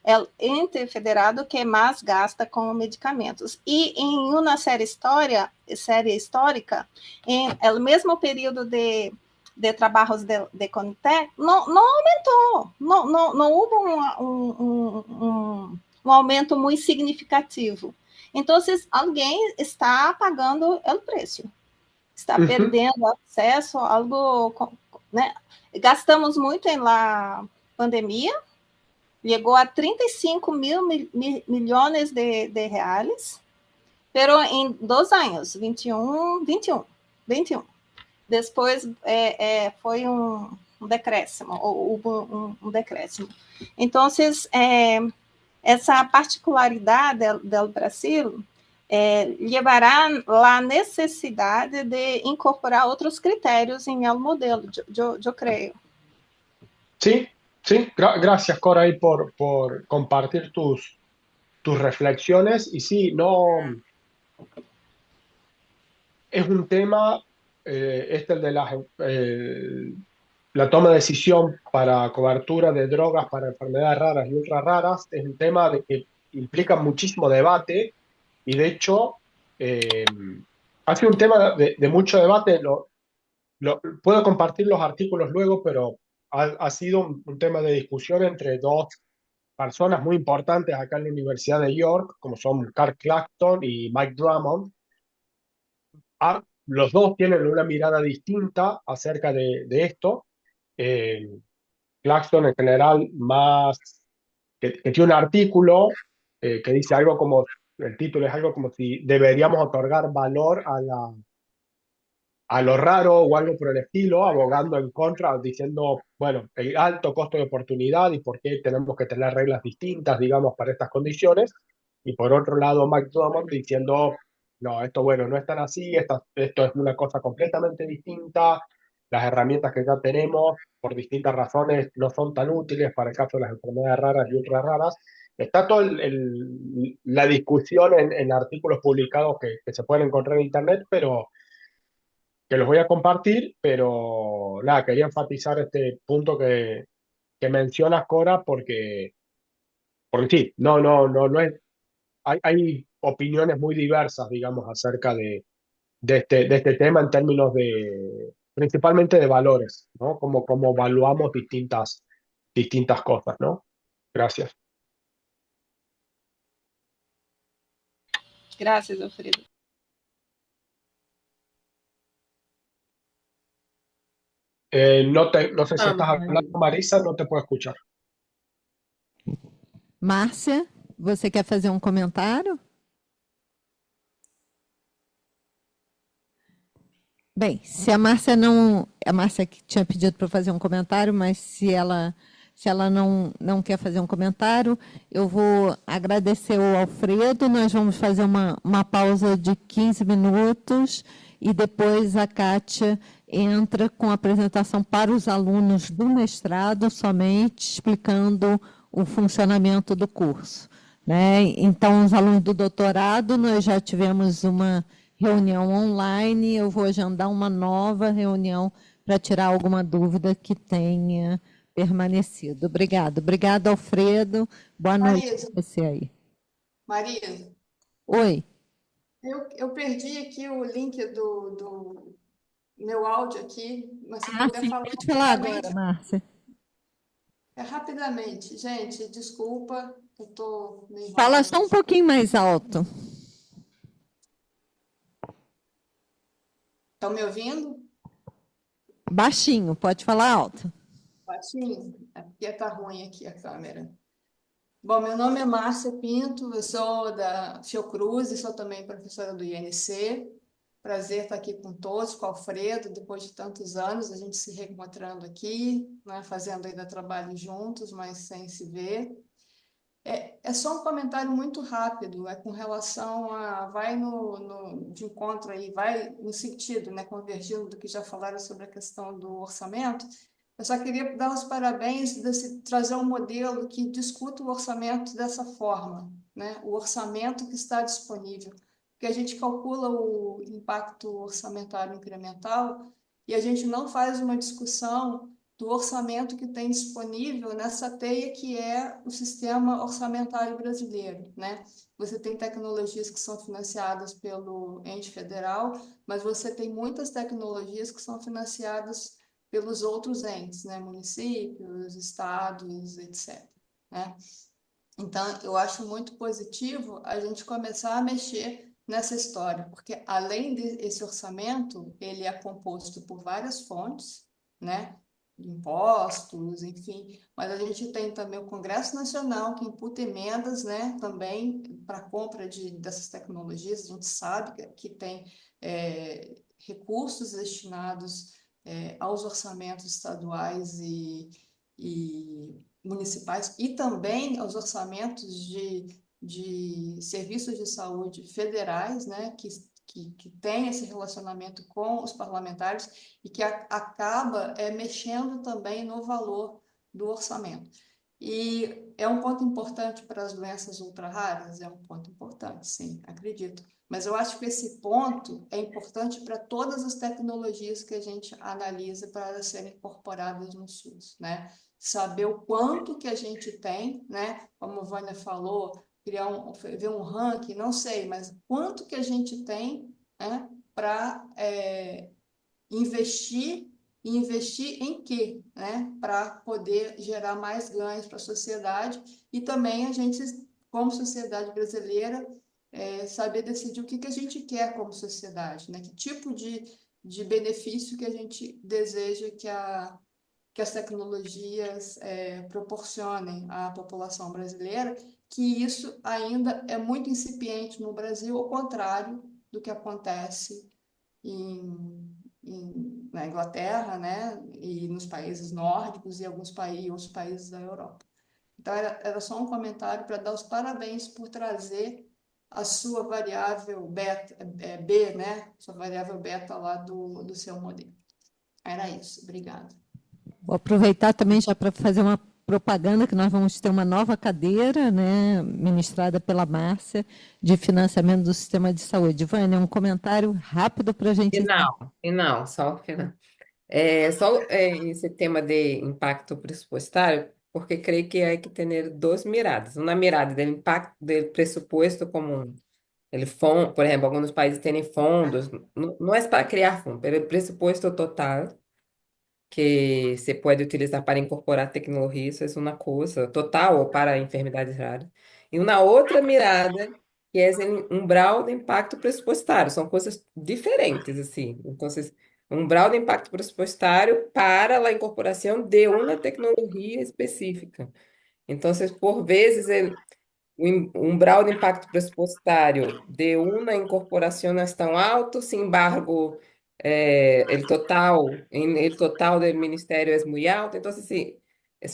é o ente federado que mais gasta com medicamentos. E em uma série histórica, em o mesmo período de trabalhos de CONITEC, não aumentou, não houve um aumento muito significativo. Então, alguém está pagando o preço, está perdendo acesso a algo, né? Gastamos muito na pandemia, chegou a 35 mil milhões de reais, pero em 2 anos, 21. Depois foi um decréscimo, houve um decréscimo. Então, essa particularidade do Brasil levará a necessidade de incorporar outros critérios em el modelo, eu creio. Sí, sí, gracias Cora ahí por compartir tus reflexiones. Y sí, no, es un tema, el de la toma de decisión para cobertura de drogas para enfermedades raras y ultra raras, es un tema que implica muchísimo debate y de hecho ha sido un tema de mucho debate. Puedo compartir los artículos luego, pero ha sido un tema de discusión entre dos personas muy importantes acá en la Universidad de York, como son Carl Claxton y Mike Drummond. Los dos tienen una mirada distinta acerca de esto. Claxton en general más que tiene un artículo que dice algo como, el título es algo como si deberíamos otorgar valor a lo raro o algo por el estilo, abogando en contra, diciendo, bueno, el alto costo de oportunidad y por qué tenemos que tener reglas distintas, digamos, para estas condiciones. Y por otro lado, Mike Drummond diciendo, no, esto, bueno, no es tan así, esto es una cosa completamente distinta, las herramientas que ya tenemos, por distintas razones, no son tan útiles para el caso de las enfermedades raras y ultra raras. Está toda la discusión en artículos publicados que se pueden encontrar en Internet, pero que los voy a compartir, pero nada, quería enfatizar este punto que mencionas, Cora, porque sí, no es, hay opiniones muy diversas, digamos, acerca de este tema en términos principalmente de valores, ¿no? Como evaluamos distintas cosas, ¿no? Gracias. Gracias, Alfredo. No sé si estás hablando, Marisa, no te puedo escuchar. Márcia, você quer fazer um comentário? Bem, se a Márcia não. A Márcia que tinha pedido para fazer um comentário, mas se ela não quer fazer um comentário, eu vou agradecer ao Alfredo. Nós vamos fazer uma pausa de 15 minutos e depois a Kátia entra com a apresentação para os alunos do mestrado, somente explicando o funcionamento do curso, né? Então, os alunos do doutorado, nós já tivemos uma reunião online, eu vou agendar uma nova reunião para tirar alguma dúvida que tenha permanecido. Obrigada. Obrigada, Alfredo. Boa noite Marisa, para você aí. Marisa, Oi. eu perdi aqui o link do meu áudio aqui, mas se puder Sim, falar pode falar agora, rapidamente. Márcia. Rapidamente, gente, desculpa, eu estou meio Fala enrolando só um aqui. pouquinho mais alto. Estão me ouvindo? Baixinho, pode falar alto. Baixinho? É porque está ruim aqui a câmera. Bom, meu nome é Márcia Pinto, eu sou da Fiocruz e sou também professora do INC. Prazer estar aqui com todos, com o Alfredo, depois de tantos anos, a gente se reencontrando aqui, né, fazendo ainda trabalho juntos, mas sem se ver. É só um comentário muito rápido, é com relação a, vai de encontro aí, vai no sentido, né, convergindo do que já falaram sobre a questão do orçamento. Eu só queria dar os parabéns, trazer um modelo que discuta o orçamento dessa forma, né, o orçamento que está disponível, porque a gente calcula o impacto orçamentário incremental e a gente não faz uma discussão do orçamento que tem disponível nessa teia que é o sistema orçamentário brasileiro, né? Você tem tecnologias que são financiadas pelo ente federal, mas você tem muitas tecnologias que são financiadas pelos outros entes, né? Municípios, estados, etc., né? Então, eu acho muito positivo a gente começar a mexer nessa história, porque além desse orçamento, ele é composto por várias fontes, né? Impostos, enfim, mas a gente tem também o Congresso Nacional que imputa emendas, né? Também para a compra dessas tecnologias, a gente sabe que tem recursos destinados aos orçamentos estaduais e municipais e também aos orçamentos de serviços de saúde federais, né, que tem esse relacionamento com os parlamentares e que acaba mexendo também no valor do orçamento. E é um ponto importante para as doenças ultra raras? É um ponto importante, sim, acredito. Mas eu acho que esse ponto é importante para todas as tecnologias que a gente analisa para serem incorporadas no SUS, né? Saber o quanto que a gente tem, né? Como a Vânia falou, ver um ranking, não sei, mas quanto que a gente tem, né? Para investir e investir em quê, né? Para poder gerar mais ganhos para a sociedade e também a gente, como sociedade brasileira, saber decidir o que a gente quer como sociedade, né? Que tipo de benefício que a gente deseja que as tecnologias proporcionem à população brasileira, que isso ainda é muito incipiente no Brasil, ao contrário do que acontece na Inglaterra, né, e nos países nórdicos e outros países da Europa. Então, era só um comentário para dar os parabéns por trazer a sua variável beta, B, né, sua variável beta lá do seu modelo. Era isso, obrigada. Vou aproveitar também já para fazer uma propaganda que nós vamos ter uma nova cadeira, né, ministrada pela Márcia, de financiamento do sistema de saúde. Vânia, um comentário rápido para a gente... Final, só o final. Esse tema de impacto presupuestario, porque creio que hay que tener dos miradas. Una mirada del impacto del presupuesto común. El fondo, por ejemplo, algunos países tienen fondos, no es para crear fondos, pero el presupuesto total que se puede utilizar para incorporar tecnologia, isso é uma coisa total ou para enfermidades raras. E uma outra mirada, que es el umbral de impacto presupuestario. Son cosas diferentes, así. Entonces, umbral de impacto presupuestario para la incorporación de una tecnología específica. Entonces, por veces, umbral de impacto presupuestario de una incorporación no es tan alto, sin embargo, el total del ministerio es muy alto. Entonces, sí,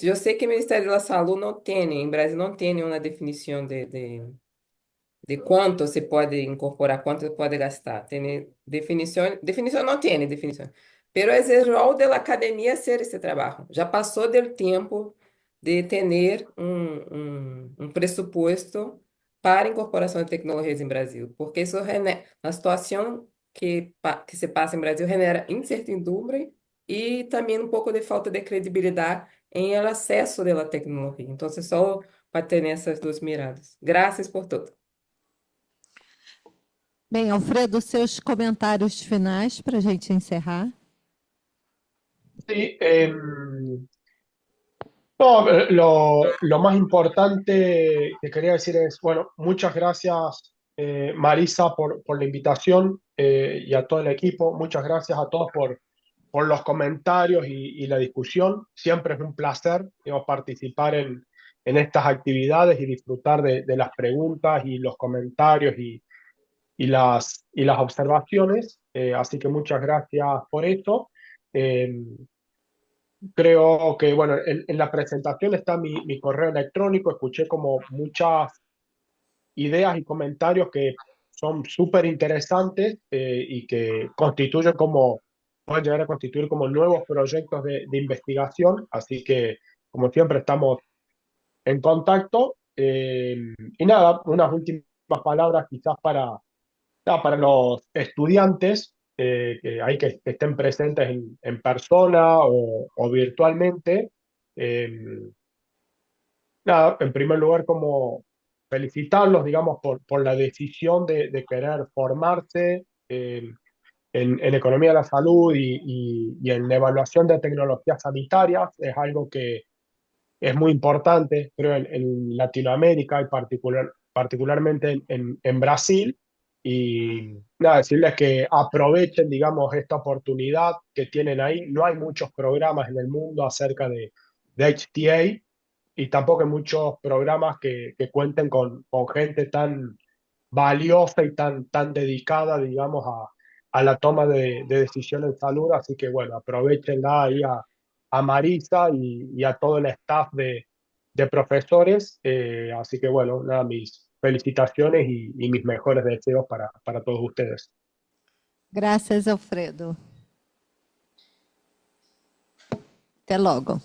yo sé que el Ministerio de la Salud no tiene, en Brasil no tiene una definición de cuánto se puede incorporar, cuánto se puede gastar. Tiene definición no tiene definición, pero es el rol de la academia hacer ese trabajo. Ya pasó del tiempo de tener un presupuesto para incorporación de tecnologías en Brasil, porque eso genera, la situación que se pasa en Brasil genera incertidumbre y también un poco de falta de credibilidad en el acceso de la tecnología. Entonces, solo para tener essas duas miradas. Graças por tudo. Bem, Alfredo, seus comentários finais para a gente encerrar. Sí, no, lo más importante que quería decir es, bueno, muchas gracias Marisa por la invitación y a todo el equipo. Muchas gracias a todos por los comentarios y la discusión. Siempre es un placer, digamos, participar en estas actividades y disfrutar de las preguntas y los comentarios y las observaciones. Así que muchas gracias por esto. Eh, Creo que, bueno, en la presentación está mi correo electrónico. Escuché como muchas ideas y comentarios que son súper interesantes y que pueden llegar a constituir como nuevos proyectos de investigación. Así que, como siempre, estamos en contacto. Y nada, unas últimas palabras quizás para los estudiantes que estén presentes en persona o virtualmente. eh, Nada, en primer lugar, como felicitarlos, digamos, por la decisión de querer formarse en economía de la salud y en evaluación de tecnologías sanitarias. Es algo que es muy importante, creo, en Latinoamérica y particularmente en Brasil. Y nada, decirles que aprovechen, digamos, esta oportunidad que tienen ahí. No hay muchos programas en el mundo acerca de HTA y tampoco hay muchos programas que cuenten con gente tan valiosa y tan dedicada, digamos, a la toma de decisiones en salud. Así que, bueno, aprovechenla ahí a Marisa y a todo el staff de profesores. Así que, bueno, nada, mis felicitaciones y mis mejores deseos para todos ustedes. Graças, Alfredo. Até logo.